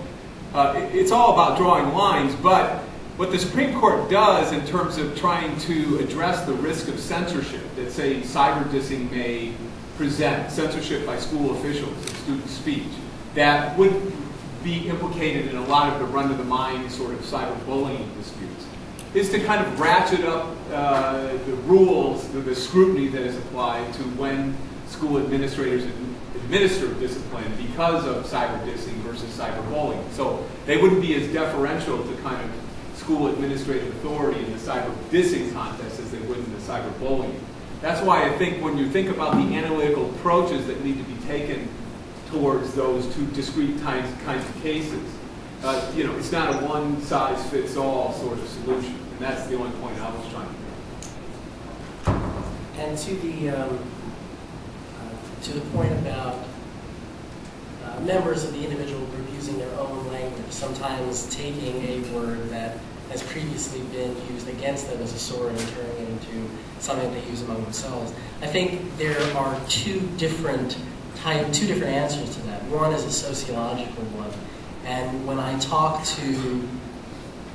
it's all about drawing lines, but what the Supreme Court does in terms of trying to address the risk of censorship that, say, cyber dissing may present, censorship by school officials and student speech, that would be implicated in a lot of the run-of-the-mind sort of cyberbullying disputes, is to kind of ratchet up the rules, the scrutiny that is applied to when school administrators administer discipline because of cyber dissing versus cyberbullying. So they wouldn't be as deferential to kind of school administrative authority in the cyber dissing context as they would in the cyberbullying. That's why I think when you think about the analytical approaches that need to be taken towards those two discrete kinds of cases, it's not a one-size-fits-all sort of solution, and that's the only point I was trying to make. And to the point about members of the individual group using their own language, sometimes taking a word that has previously been used against them as a sword and turning it into something they use among themselves. I think there are two different answers to that. One is a sociological one, and when I talk to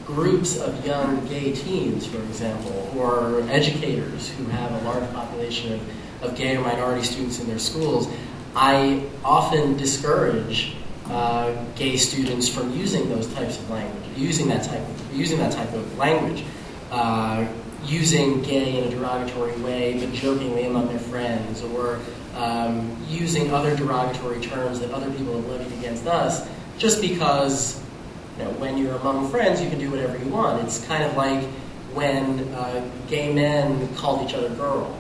groups of young gay teens, for example, or educators who have a large population of gay or minority students in their schools, I often discourage gay students from using those types of language, using that type of language, using gay in a derogatory way, but jokingly among their friends, or using other derogatory terms that other people have levied against us, just because when you're among friends, you can do whatever you want. It's kind of like when gay men called each other girl,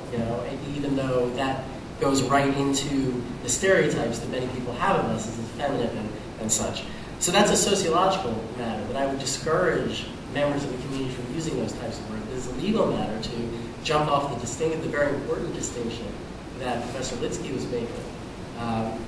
even though that goes right into the stereotypes that many people have of us as effeminate and such. So that's a sociological matter that I would discourage members of the community from using those types of words. It is a legal matter to jump off the very important distinction that Professor Litsky was making.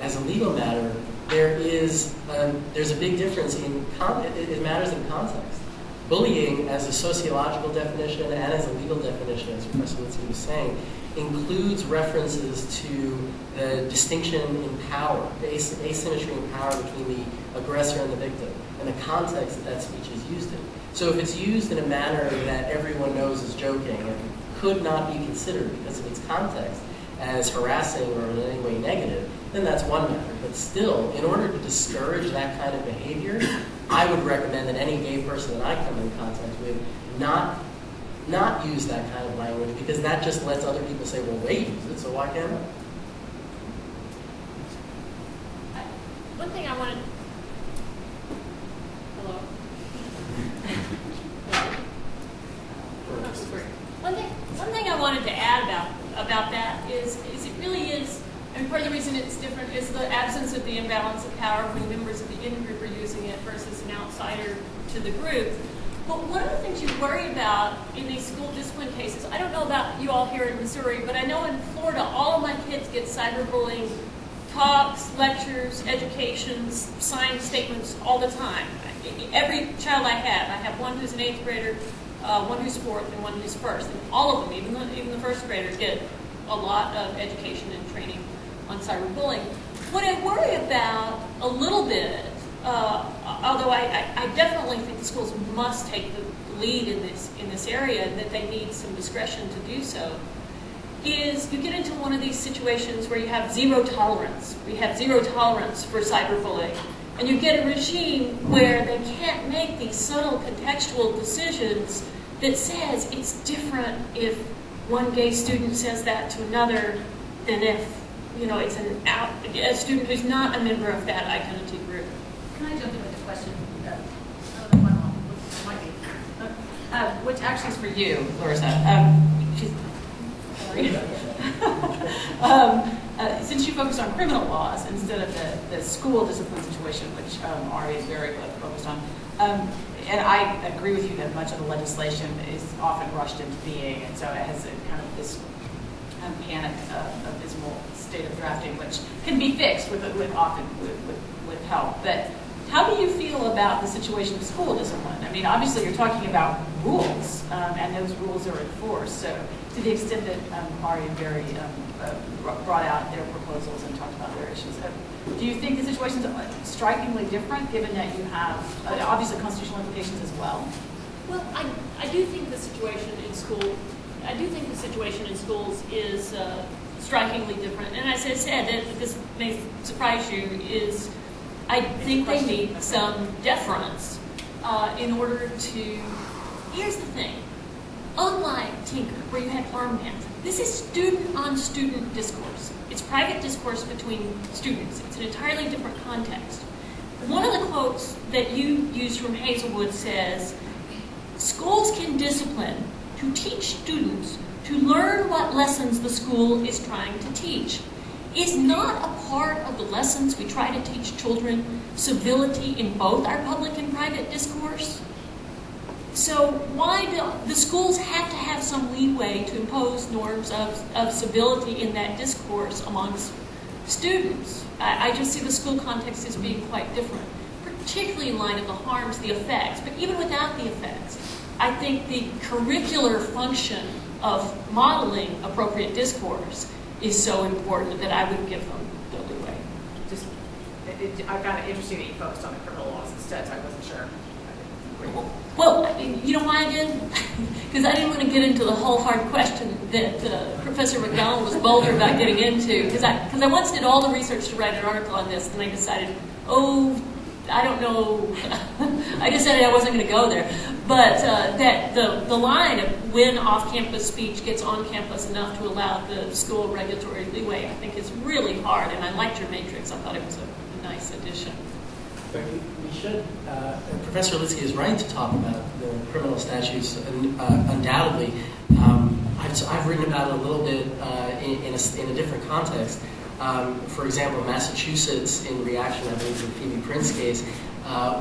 As a legal matter, there's a big difference it matters in context. Bullying, as a sociological definition and as a legal definition, as Professor Litsky was saying, includes references to the distinction in power, the asymmetry in power between the aggressor and the victim, and the context that speech is used in. So if it's used in a manner that everyone knows is joking and could not be considered because of its context as harassing or in any way negative, then that's one matter. But still, in order to discourage that kind of behavior, I would recommend that any gay person that I come in contact with not use that kind of language, because that just lets other people say, well, they use it, so why can't I? One thing I wanted. Hello. One thing I wanted to add about that is it really is. And part of the reason it's different is the absence of the imbalance of power when members of the in-group are using it versus an outsider to the group. But one of the things you worry about in these school discipline cases, I don't know about you all here in Missouri, but I know in Florida, all of my kids get cyberbullying talks, lectures, educations, signed statements all the time. Every child I have one who's an 8th grader, one who's 4th, and one who's 1st. And all of them, even the 1st graders, get a lot of education and training on cyberbullying. What I worry about a little bit, although I definitely think the schools must take the lead in this area, and that they need some discretion to do so, is you get into one of these situations where you have zero tolerance. We have zero tolerance for cyberbullying. And you get a regime where they can't make these subtle contextual decisions that says it's different if one gay student says that to another than if, it's a student who's not a member of that identity group. Can I jump in with a question? Which actually is for you, Larissa. Since you focus on criminal laws instead of the school discipline situation, which Ari is very focused on, and I agree with you that much of the legislation is often rushed into being, and so it has a kind of this panic, abysmal state of drafting, which can be fixed with help. But how do you feel about the situation of school discipline? I mean, obviously you're talking about rules, and those rules are enforced. So to the extent that Ari and Barry brought out their proposals and talked about their issues, do you think the situation is strikingly different, given that you have obviously constitutional implications as well? Well, I do think the situation in school. I do think the situation in schools is strikingly different. And as I said, this may surprise you, is I think they need some deference in order to. Here's the thing. Unlike Tinker, where you had armbands, this is student-on-student discourse. It's private discourse between students. It's an entirely different context. One of the quotes that you used from Hazelwood says, schools can discipline to teach students to learn what lessons the school is trying to teach. Is not a part of the lessons we try to teach children civility in both our public and private discourse? So why do the schools have to have some leeway to impose norms of civility in that discourse amongst students? I just see the school context as being quite different, particularly in light of the harms, the effects. But even without the effects, I think the curricular function of modeling appropriate discourse is so important that I would give them the leeway. I found it interesting that you focused on the criminal laws instead, so I wasn't sure. Well, you know why I did? Because I didn't want to get into the whole hard question that Professor McDonald was bolder about getting into. Because I once did all the research to write an article on this, and I decided, I don't know. I decided I wasn't going to go there. But that the line of when off-campus speech gets on campus enough to allow the school regulatory leeway, I think is really hard. And I liked your matrix. I thought it was a nice addition. We should. Professor Litsky is right to talk about the criminal statutes. Undoubtedly, I've written about it a little bit in a different context. For example, Massachusetts, in reaction, I believe, to the Phoebe Prince case,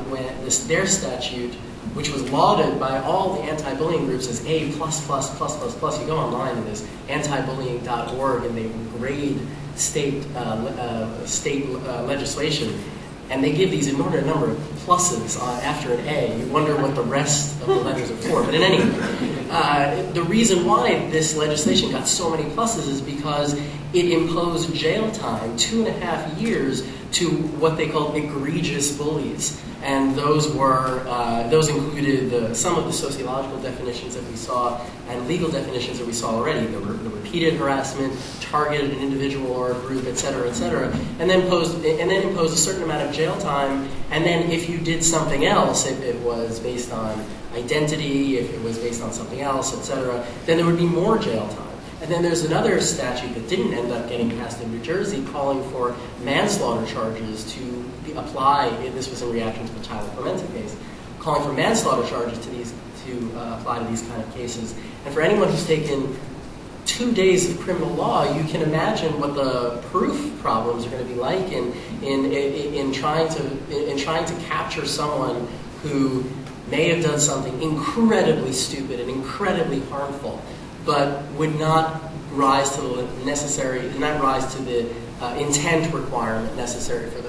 when their statute, which was lauded by all the anti-bullying groups as A+++++. You go online and there's antibullying.org, and they grade state legislation. And they give these inordinate number of pluses after an A. You wonder what the rest of the letters are for. But in any event, the reason why this legislation got so many pluses is because it imposed jail time, 2.5 years, to what they called egregious bullies. And those included some of the sociological definitions that we saw and legal definitions that we saw already, the repeated harassment, targeted an individual or a group, et cetera, and then imposed a certain amount of jail time. And then if you did something else, if it was based on identity, if it was based on something else, et cetera, then there would be more jail time. And then there's another statute that didn't end up getting passed in New Jersey calling for manslaughter charges to apply. This was in reaction to the Tyler Clementi case, calling for manslaughter charges to apply to these kind of cases. And for anyone who's taken 2 days of criminal law, you can imagine what the proof problems are going to be like in trying to capture someone who may have done something incredibly stupid and incredibly harmful, but would not rise to the intent requirement necessary for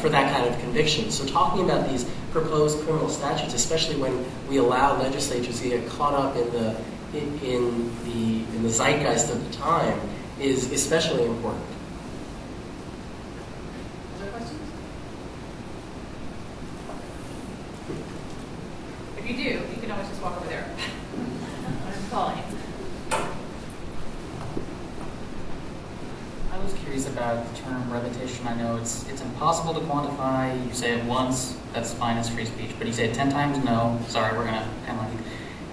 that kind of conviction. So talking about these proposed criminal statutes, especially when we allow legislatures to get caught up in the zeitgeist of the time, is especially important. Other questions? If you do, you can always just walk over there. I'm calling. I was curious about the term repetition. I know it's impossible to quantify. You say it once, that's fine, it's free speech. But you say it 10 times, no. Sorry, we're going to penalty.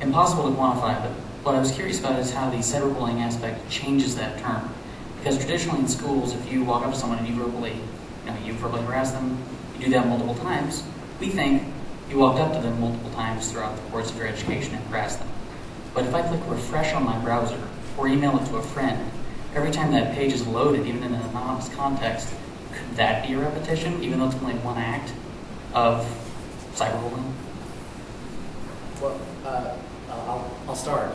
Impossible to quantify, but what I was curious about is how the cyberbullying aspect changes that term. Because traditionally in schools, if you walk up to someone and you verbally harass them, you do that multiple times, we think you walked up to them multiple times throughout the course of your education and harassed them. But if I click refresh on my browser or email it to a friend, every time that page is loaded, even in an anonymous context, could that be a repetition, even though it's only one act of cyberbullying? Well, I'll start.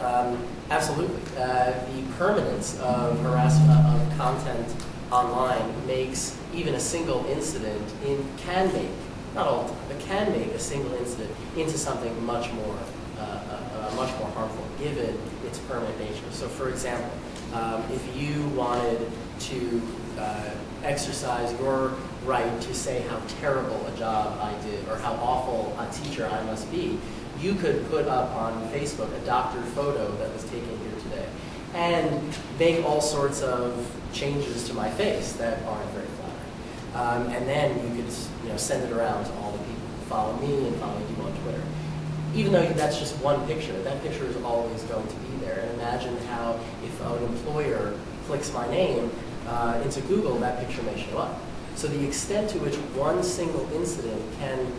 Absolutely. The permanence of harassment of content online makes even a single incident can make a single incident into something much more harmful, given its permanent nature. So, for example, if you wanted to exercise your right to say how terrible a job I did or how awful a teacher I must be, you could put up on Facebook a doctored photo that was taken here today and make all sorts of changes to my face that aren't very flattering. And then you could send it around to all the people who follow me and follow you on Twitter. Even though that's just one picture, that picture is always going to be there. And imagine how if an employer clicks my name into Google, that picture may show up. So the extent to which one single incident can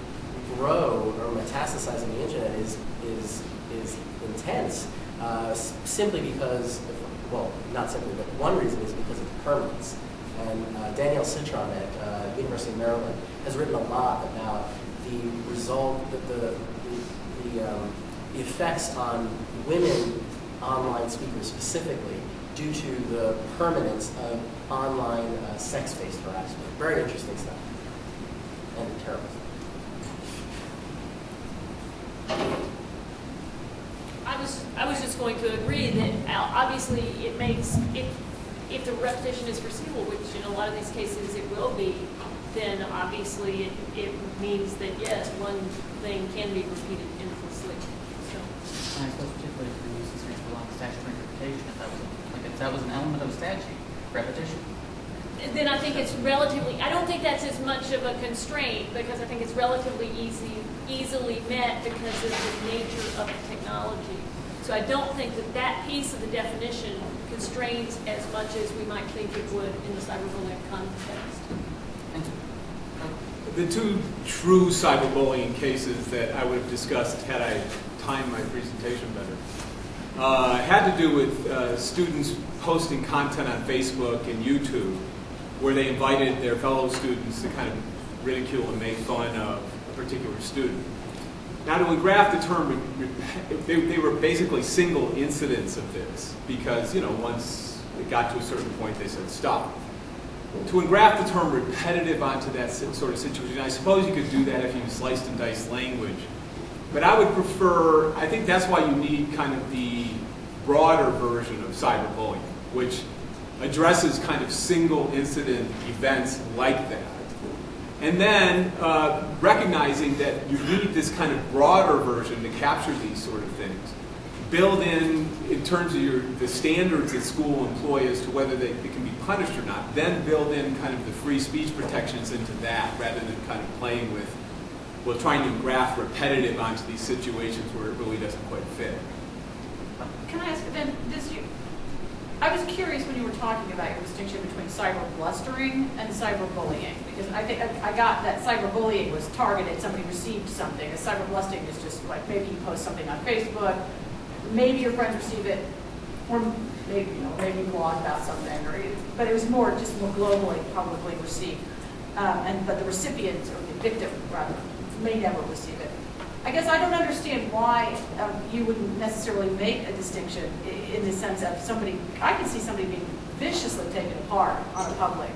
grow or metastasize on the internet is intense, simply because, well, not simply, but one reason is because of the permanence. And Danielle Citron at University of Maryland has written a lot about the result, the effects on women online speakers specifically due to the permanence of online sex-based harassment. Very interesting stuff. And terrible. I was just going to agree that obviously it makes, if the repetition is foreseeable, which in a lot of these cases it will be, then obviously it means that yes, one thing can be repeated endlessly. So. And I suppose particularly for you, since we belong to statutory interpretation, if that was an element of a statute, repetition. Then I think it's relatively, I don't think that's as much of a constraint because I think it's relatively easily met because of the nature of the technology. So I don't think that piece of the definition constrains as much as we might think it would in the cyberbullying context. Thank you. The two true cyberbullying cases that I would have discussed had I timed my presentation better had to do with students posting content on Facebook and YouTube where they invited their fellow students to kind of ridicule and make fun of a particular student. Now, to engraft the term, they were basically single incidents of this because, once it got to a certain point, they said stop. To engraft the term repetitive onto that sort of situation, I suppose you could do that if you sliced and diced language. But I would prefer, I think that's why you need kind of the broader version of cyberbullying, which addresses kind of single incident events like that. And then recognizing that you need this kind of broader version to capture these sort of things. Build in terms of the standards that school employ as to whether they can be punished or not. Then build in kind of the free speech protections into that rather than kind of playing with, well, trying to graft repetitive onto these situations where it really doesn't quite fit. Can I ask, then, I was curious when you were talking about your distinction between cyber blustering and cyberbullying, because I think I got that cyberbullying was targeted, somebody received something. A cyber blustering is just like maybe you post something on Facebook, maybe your friends receive it, or maybe maybe you blog about something, but it was more globally publicly received, but the recipient or the victim rather may never receive it. I guess I don't understand why you wouldn't necessarily make a distinction in the sense of somebody. I can see somebody being viciously taken apart on a public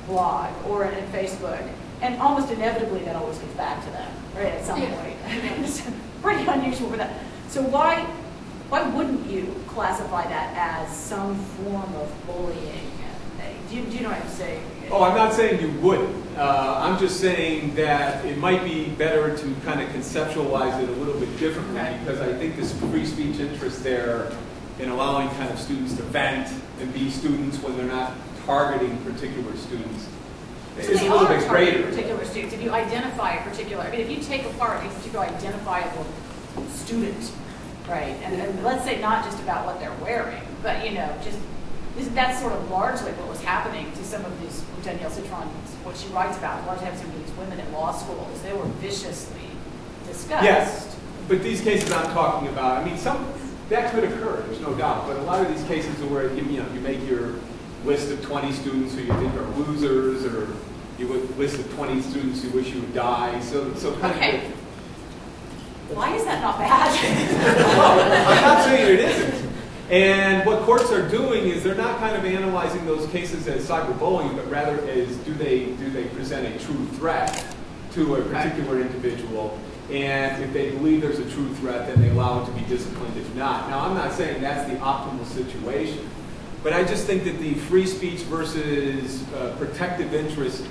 blog or in Facebook, and almost inevitably that always gets back to them, right, at some point. It's pretty unusual for that. So why wouldn't you classify that as some form of bullying? Do you know what I'm saying? Oh, I'm not saying you wouldn't. I'm just saying that it might be better to kind of conceptualize it a little bit differently, because I think this free speech interest there in allowing kind of students to vent and be students when they're not targeting particular students is a little bit greater. Particular students. If you identify a particular, if you take apart a particular identifiable student, right, and let's say not just about what they're wearing, but that's sort of largely what was happening to some of these, Danielle Citron, what she writes about. A lot of times some of these women in law schools, they were viciously discussed. Yes, but these cases I'm talking about, that could occur, there's no doubt, but a lot of these cases are where you make your list of 20 students who you think are losers, or you would list of 20 students who wish you would die, so kind of. Why is that not bad? Well, I'm not saying it isn't. And what courts are doing is they're not kind of analyzing those cases as cyberbullying, but rather as do they present a true threat to a particular individual, and if they believe there's a true threat, then they allow it to be disciplined if not. Now, I'm not saying that's the optimal situation, but I just think that the free speech versus protective interest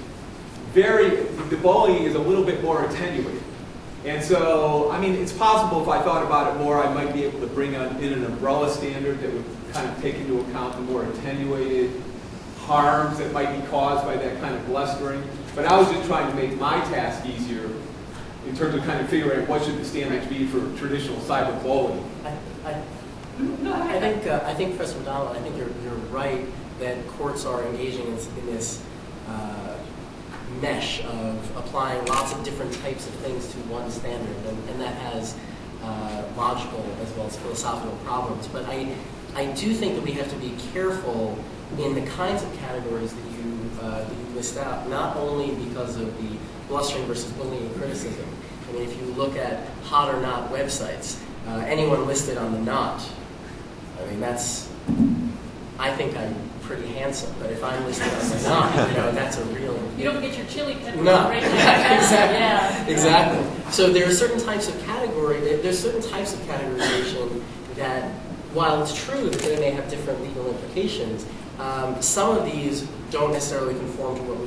the bullying is a little bit more attenuated. And so, it's possible if I thought about it more, I might be able to bring in an umbrella standard that would kind of take into account the more attenuated harms that might be caused by that kind of blustering. But I was just trying to make my task easier in terms of kind of figuring out what should the standards be for traditional cyberbullying. I think, Professor O'Donnell, I think you're right that courts are engaging in this mesh of applying lots of different types of things to one standard, and that has logical as well as philosophical problems. But I do think that we have to be careful in the kinds of categories that you list out, not only because of the blustering versus bullying criticism. If you look at hot or not websites, anyone listed on the not, I think I'm pretty handsome, but if I'm listed on the not, that's a real... You don't get your chili pepper no. right now. Exactly. Yeah. Exactly. So there are certain types of categorization that, while it's true that they may have different legal implications, some of these don't necessarily conform to what we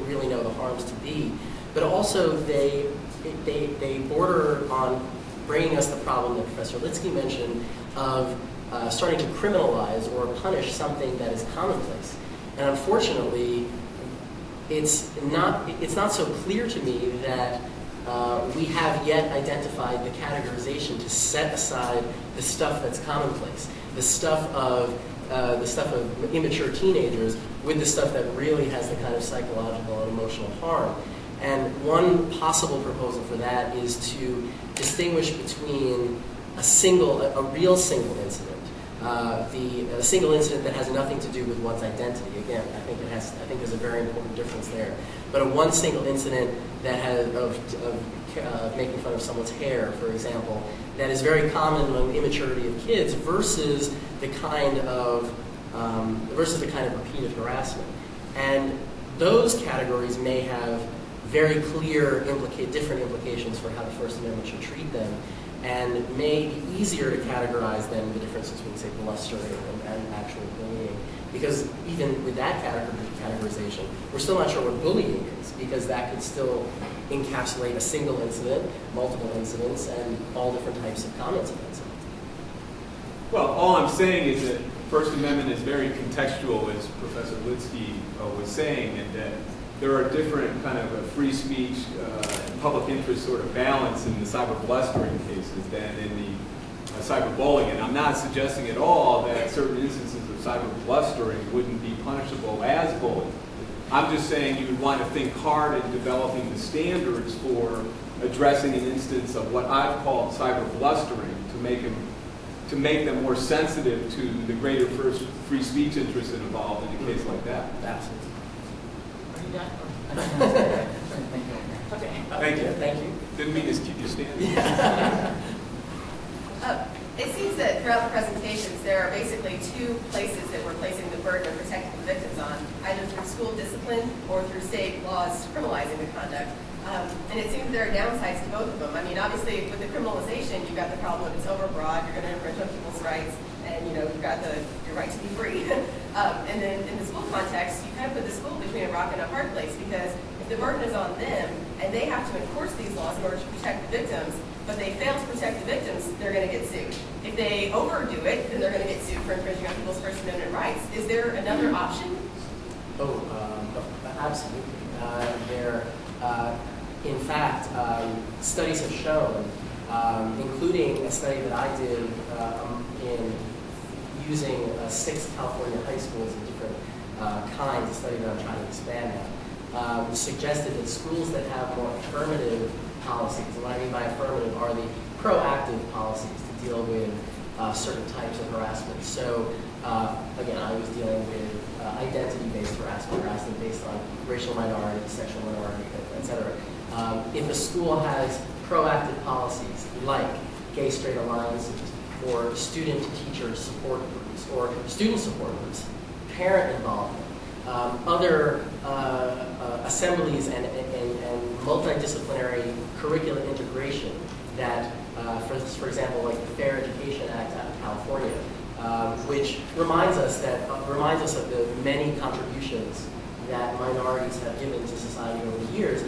really know the harms to be, but also they border on bringing us the problem that Professor Litsky mentioned of starting to criminalize or punish something that is commonplace. And unfortunately, it's not so clear to me that we have yet identified the categorization to set aside the stuff that's commonplace, the stuff of immature teenagers with the stuff that really has the kind of psychological and emotional harm. And one possible proposal for that is to distinguish between a real single incident, a single incident that has nothing to do with one's identity. Again, I think there's a very important difference there. But one single incident that has of making fun of someone's hair, for example, that is very common among the immaturity of kids versus the kind of repeated harassment. And those categories may have very clear different implications for how the First Amendment should treat them. and may be easier to categorize than the difference between, say, blustering and actual bullying. Because even with that categorization, we're still not sure what bullying is, because that could still encapsulate a single incident, multiple incidents, and all different types of comments against it. Well, all I'm saying is that First Amendment is very contextual, as Professor Litsky was saying, and that there are different kind of free speech and public interest sort of balance in the cyber blustering cases than in the cyberbullying. And I'm not suggesting at all that certain instances of cyber blustering wouldn't be punishable as bullying. I'm just saying you would want to think hard in developing the standards for addressing an instance of what I've called cyber blustering to make them more sensitive to the greater free speech interests involved in a case like that. Absolutely. Are you done? Okay. Thank you. Thank you. Didn't mean to keep you standing. It seems that throughout the presentations, there are basically two places that we're placing the burden of protecting the victims on, either through school discipline or through state laws criminalizing the conduct. And it seems there are downsides to both of them. I mean, obviously, with the criminalization, you've got the problem of it's overbroad, you're going to infringe on people's rights, and you've got your right to be free. And then in the school context, you kind of put the school between a rock and a hard place, because if the burden is on them and they have to enforce these laws in order to protect the victims, but they fail to protect the victims, they're going to get sued. If they overdo it, then they're going to get sued for infringing on people's First Amendment rights. Is there another option? Absolutely. In fact, studies have shown, including a study that I did in using 6 California high schools of different kinds, a study that I'm trying to expand at, suggested that schools that have more affirmative policies, and what I mean by affirmative are the proactive policies to deal with certain types of harassment. So, again, I was dealing with identity-based harassment based on racial minority, sexual minority, etc. If a school has proactive policies like gay straight alliances, or student-teacher support groups, or student support groups, parent involvement, other assemblies and multidisciplinary curricular integration that, for example, like the Fair Education Act out of California, which reminds us of the many contributions that minorities have given to society over the years.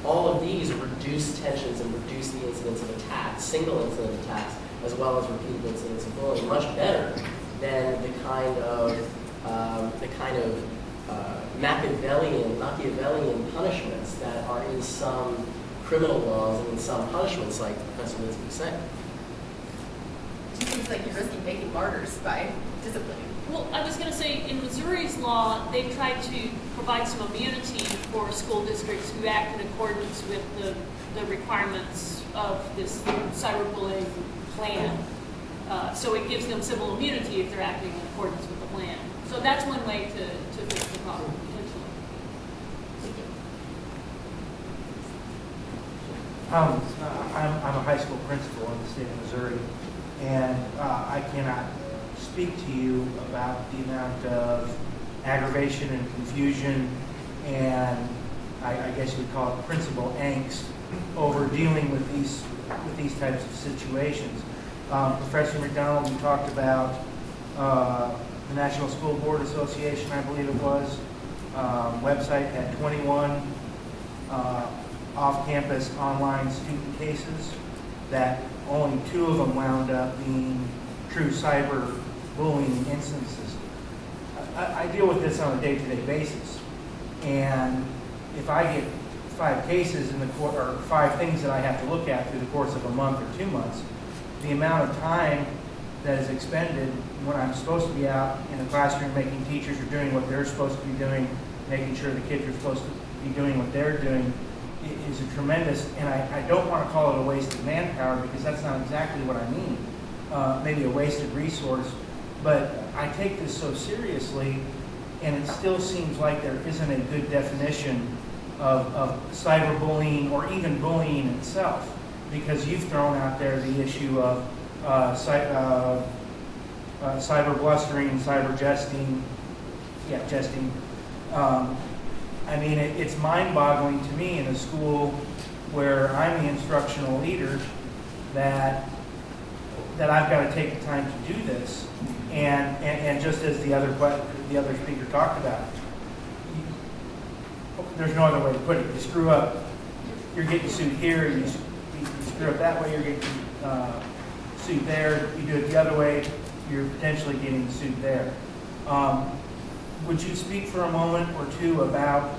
All of these reduce tensions and reduce the incidence of attacks, single incident attacks, as well as repeated incidents of bullying, much better than the kind of Machiavellian punishments that are in some criminal laws and in some punishments, like Professor Litsky said. It seems like you're risking making martyrs by disciplining. Well, I was going to say, in Missouri's law, they tried to provide some immunity for school districts who act in accordance with the requirements of this cyberbullying plan. So it gives them civil immunity if they're acting in accordance with the plan. So that's one way to fix the problem, potentially. I'm a high school principal in the state of Missouri, and I cannot speak to you about the amount of aggravation and confusion and I guess you would call it principal angst over dealing with these types of situations. Professor McDonald, you talked about the National School Board Association, I believe it was, website had 21 off-campus online student cases, that only 2 of them wound up being true cyber bullying instances. I deal with this on a day-to-day basis, and if I get 5 cases in the course, or 5 things that I have to look at through the course of a month or 2 months, the amount of time that is expended when I'm supposed to be out in the classroom making teachers are doing what they're supposed to be doing, making sure the kids are supposed to be doing what they're doing, is a tremendous, and I don't want to call it a waste of manpower, because that's not exactly what I mean, maybe a wasted resource, but I take this so seriously, and it still seems like there isn't a good definition of cyberbullying or even bullying itself, because you've thrown out there the issue of cyber blustering, cyber jesting, jesting. I mean, it's mind-boggling to me in a school where I'm the instructional leader that that I've got to take the time to do this. And just as the other speaker talked about, there's no other way to put it. You screw up, you're getting sued here. You screw up that way, you're getting sued there. You do it the other way, you're potentially getting sued there. Would you speak for a moment or two about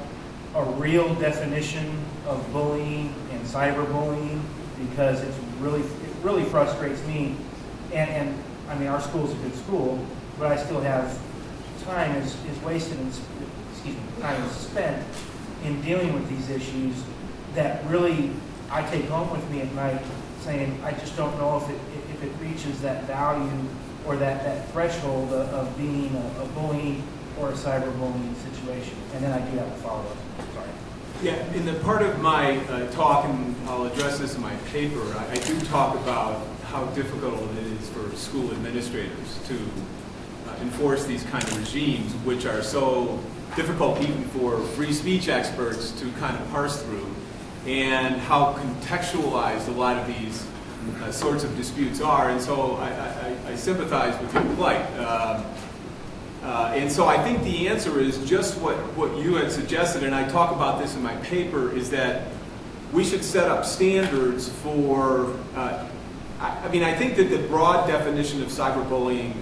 a real definition of bullying and cyberbullying? Because it really frustrates me. And I mean, our school's a good school, but I still have time is wasted and time is spent in dealing with these issues that really I take home with me at night, saying I just don't know if it reaches that value or that threshold of being a bullying or a cyberbullying situation. And then I do have a follow-up. Sorry. Yeah, in the part of my talk, and I'll address this in my paper, I do talk about how difficult it is for school administrators to enforce these kind of regimes, which are so difficult even for free speech experts to kind of parse through, and how contextualized a lot of these sorts of disputes are. And so I sympathize with your plight. And so I think the answer is just what you had suggested, and I talk about this in my paper, is that we should set up standards for, I mean, I think that the broad definition of cyberbullying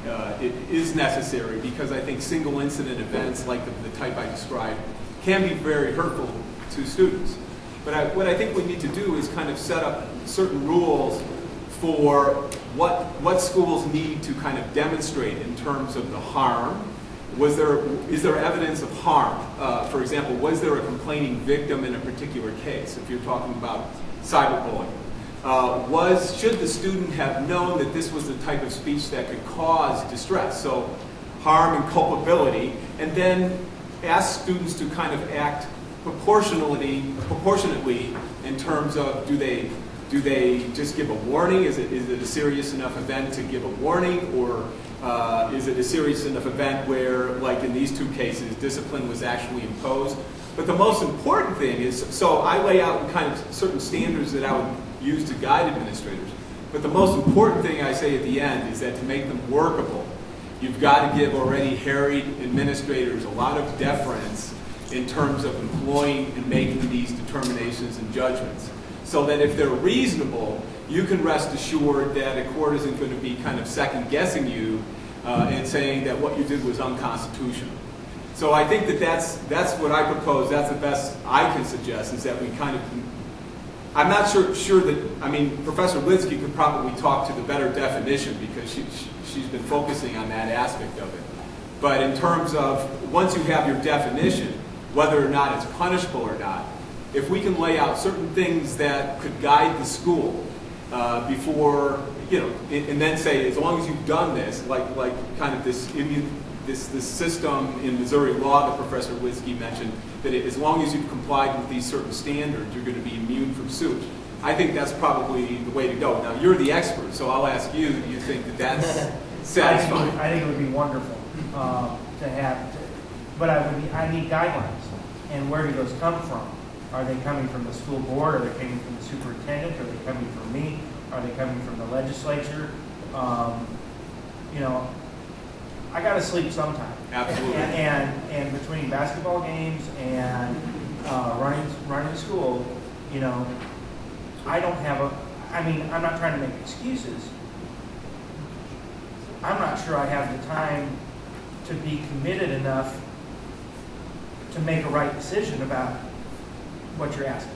is necessary, because I think single incident events like the type I described can be very hurtful to students. But what I think we need to do is kind of set up certain rules for what schools need to kind of demonstrate in terms of the harm. Is there evidence of harm? For example, was there a complaining victim in a particular case, if you're talking about cyberbullying? Should the student have known that this was the type of speech that could cause distress? So harm and culpability, and then ask students to kind of act proportionately in terms of, do they just give a warning? Is it a serious enough event to give a warning, or is it a serious enough event where, like in these two cases, discipline was actually imposed? But the most important thing is, so I lay out kind of certain standards that I would use to guide administrators. But the most important thing I say at the end is that to make them workable, you've got to give already harried administrators a lot of deference in terms of employing and making these determinations and judgments, so that if they're reasonable, you can rest assured that a court isn't going to be kind of second-guessing you and saying that what you did was unconstitutional. So I think that that's what I propose. That's the best I can suggest, is that we kind of, I'm not sure that, I mean, Professor Litsky could probably talk to the better definition, because she's been focusing on that aspect of it. But in terms of, once you have your definition, whether or not it's punishable or not, if we can lay out certain things that could guide the school before, you know, and then say, as long as you've done this, like kind of this system in Missouri law that Professor Litsky mentioned, that as long as you've complied with these certain standards, you're going to be immune from suit. I think that's probably the way to go. Now, you're the expert, so I'll ask you, do you think that that's satisfying? I think it would be wonderful to have, but I need guidelines. And where do those come from? Are they coming from the school board? Are they coming from the superintendent? Are they coming from me? Are they coming from the legislature? You know, I got to sleep sometime. Absolutely. And between basketball games and running school, you know, I don't have I'm not trying to make excuses. I'm not sure I have the time to be committed enough to make a right decision about what you're asking.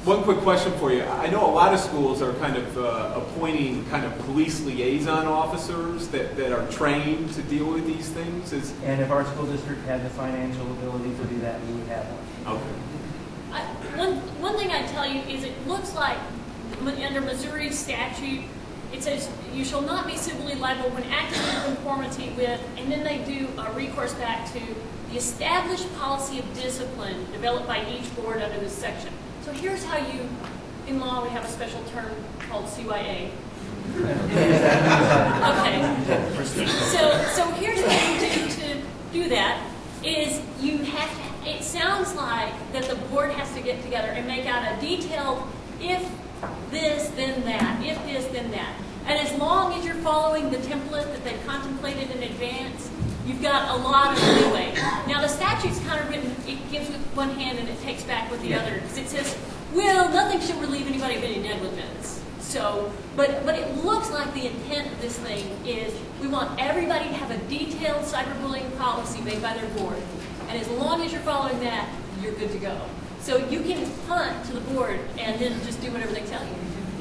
One quick question for you. I know a lot of schools are kind of appointing kind of police liaison officers that are trained to deal with these things. And if our school district had the financial ability to do that, we would have one. Okay. One thing I tell you is, it looks like under Missouri statute, it says you shall not be civilly liable when acting in conformity with, and then they do a recourse back to the established policy of discipline developed by each board under this section. So here's how you, in law, we have a special term called CYA. Okay. So here's what you do to do that, is you have to, it sounds like that the board has to get together and make out a detailed, if this, then that, if this, then that. And as long as you're following the template that they've contemplated in advance, you've got a lot of leeway. Now, the statute's kind of written, it gives with one hand and it takes back with the other, because it says, well, nothing should relieve anybody of any negligence. So, but it looks like the intent of this thing is we want everybody to have a detailed cyberbullying policy made by their board. And as long as you're following that, you're good to go. So you can punt to the board and then just do whatever they tell you.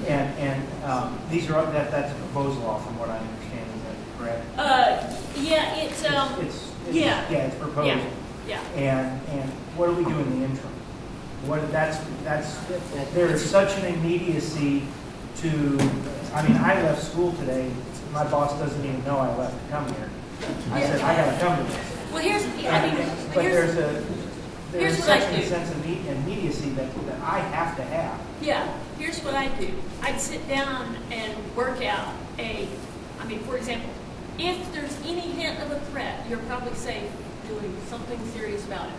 And these are, that's a proposal law from what I understand, is that correct? Yeah, it's Yeah, it's proposed. Yeah. And what do we do in the interim? There is such an immediacy to, I mean, I left school today, my boss doesn't even know I left to come here. I said, I gotta come to this. Well, here's There's what I such do. a sense of immediacy that I have to have. Yeah, here's what I do. I'd sit down and work out for example, if there's any hint of a threat, you're probably safe doing something serious about it.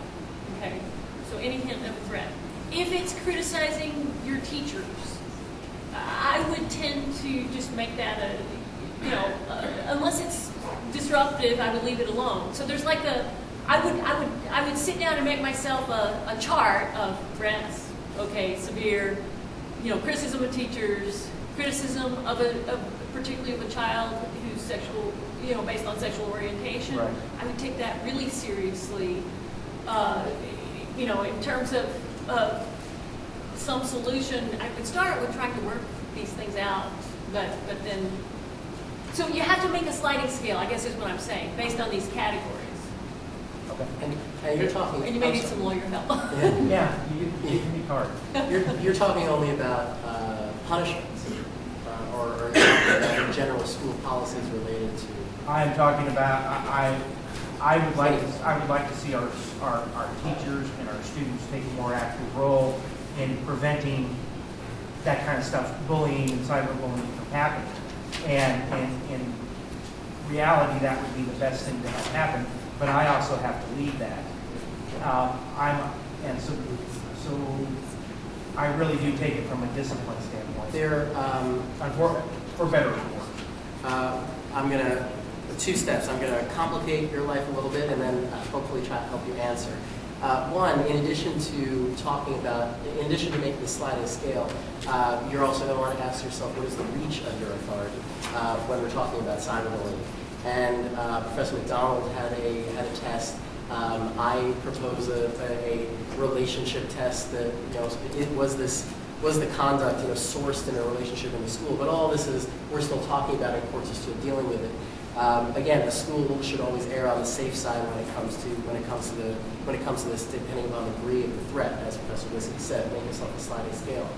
Okay? So any hint of a threat. If it's criticizing your teachers, I would tend to just make that unless it's disruptive, I would leave it alone. So there's like I would sit down and make myself a chart of threats, severe, criticism of teachers, criticism of particularly of a child who's sexual, based on sexual orientation. Right. I would take that really seriously, in terms of some solution. I would start with trying to work these things out, but then, so you have to make a sliding scale, I guess is what I'm saying, based on these categories. Okay. And you're talking. And you may need some lawyer help. Yeah, you can be hard. You're talking only about punishments or general school policies related to. I am talking about, I would like to see our teachers and our students take a more active role in preventing that kind of stuff, bullying and cyberbullying from happening. And in reality, that would be the best thing to have happen, but I also have to lead that. So I really do take it from a discipline standpoint. For better or worse. I'm going to, 2 steps. I'm going to complicate your life a little bit and then hopefully try to help you answer. One, in addition to making the sliding scale, you're also going to want to ask yourself, what is the reach of your authority when we're talking about cyberbullying? And Professor McDonald had a test. I propose a relationship test that was the conduct sourced in a relationship in the school. But all this is we're still talking about it. Courts are still dealing with it. Again, the school should always err on the safe side when it comes to this, depending upon the degree of the threat, as Professor Wissky said, make yourself a sliding scale.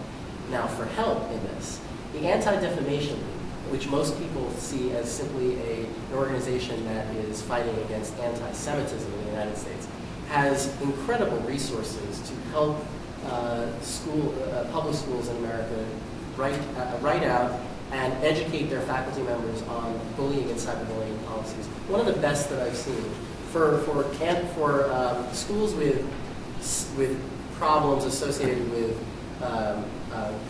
Now, for help in this, the Anti-Defamation League, which most people see as simply an organization that is fighting against anti-Semitism in the United States, has incredible resources to help public schools in America write out and educate their faculty members on bullying and cyberbullying policies. One of the best that I've seen for schools with problems associated with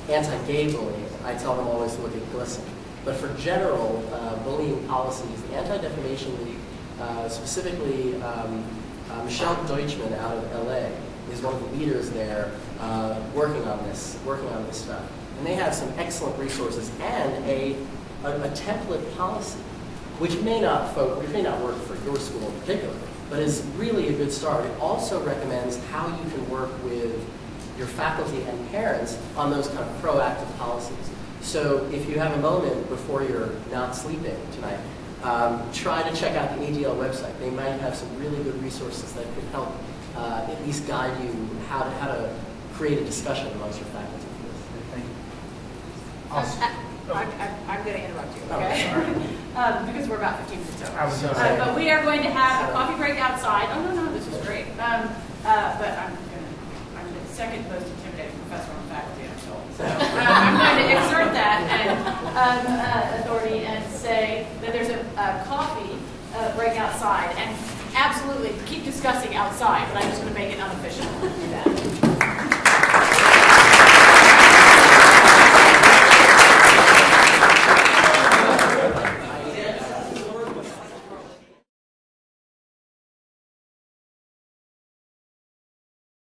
anti-gay bullying, I tell them always to look at GLSEN. But for general bullying policies, the Anti-Defamation League, specifically Michelle Deutschman out of LA, is one of the leaders there working on this stuff. And they have some excellent resources and a template policy, which may not work for your school in particular, but is really a good start. It also recommends how you can work with your faculty and parents on those kind of proactive policies. So if you have a moment before you're not sleeping tonight, try to check out the ADL website. They might have some really good resources that could help at least guide you how to create a discussion amongst your faculty. I'm going to interrupt you, okay? Because we're about 15 minutes over. I was going to say. But we are going to have a coffee break outside. Oh, no, this is great. But I'm the second most intimidating professor on faculty, I'm told. So I'm going to exert that and authority and say that there's a coffee break outside. And absolutely keep discussing outside, but I'm just going to make it unofficial and do that.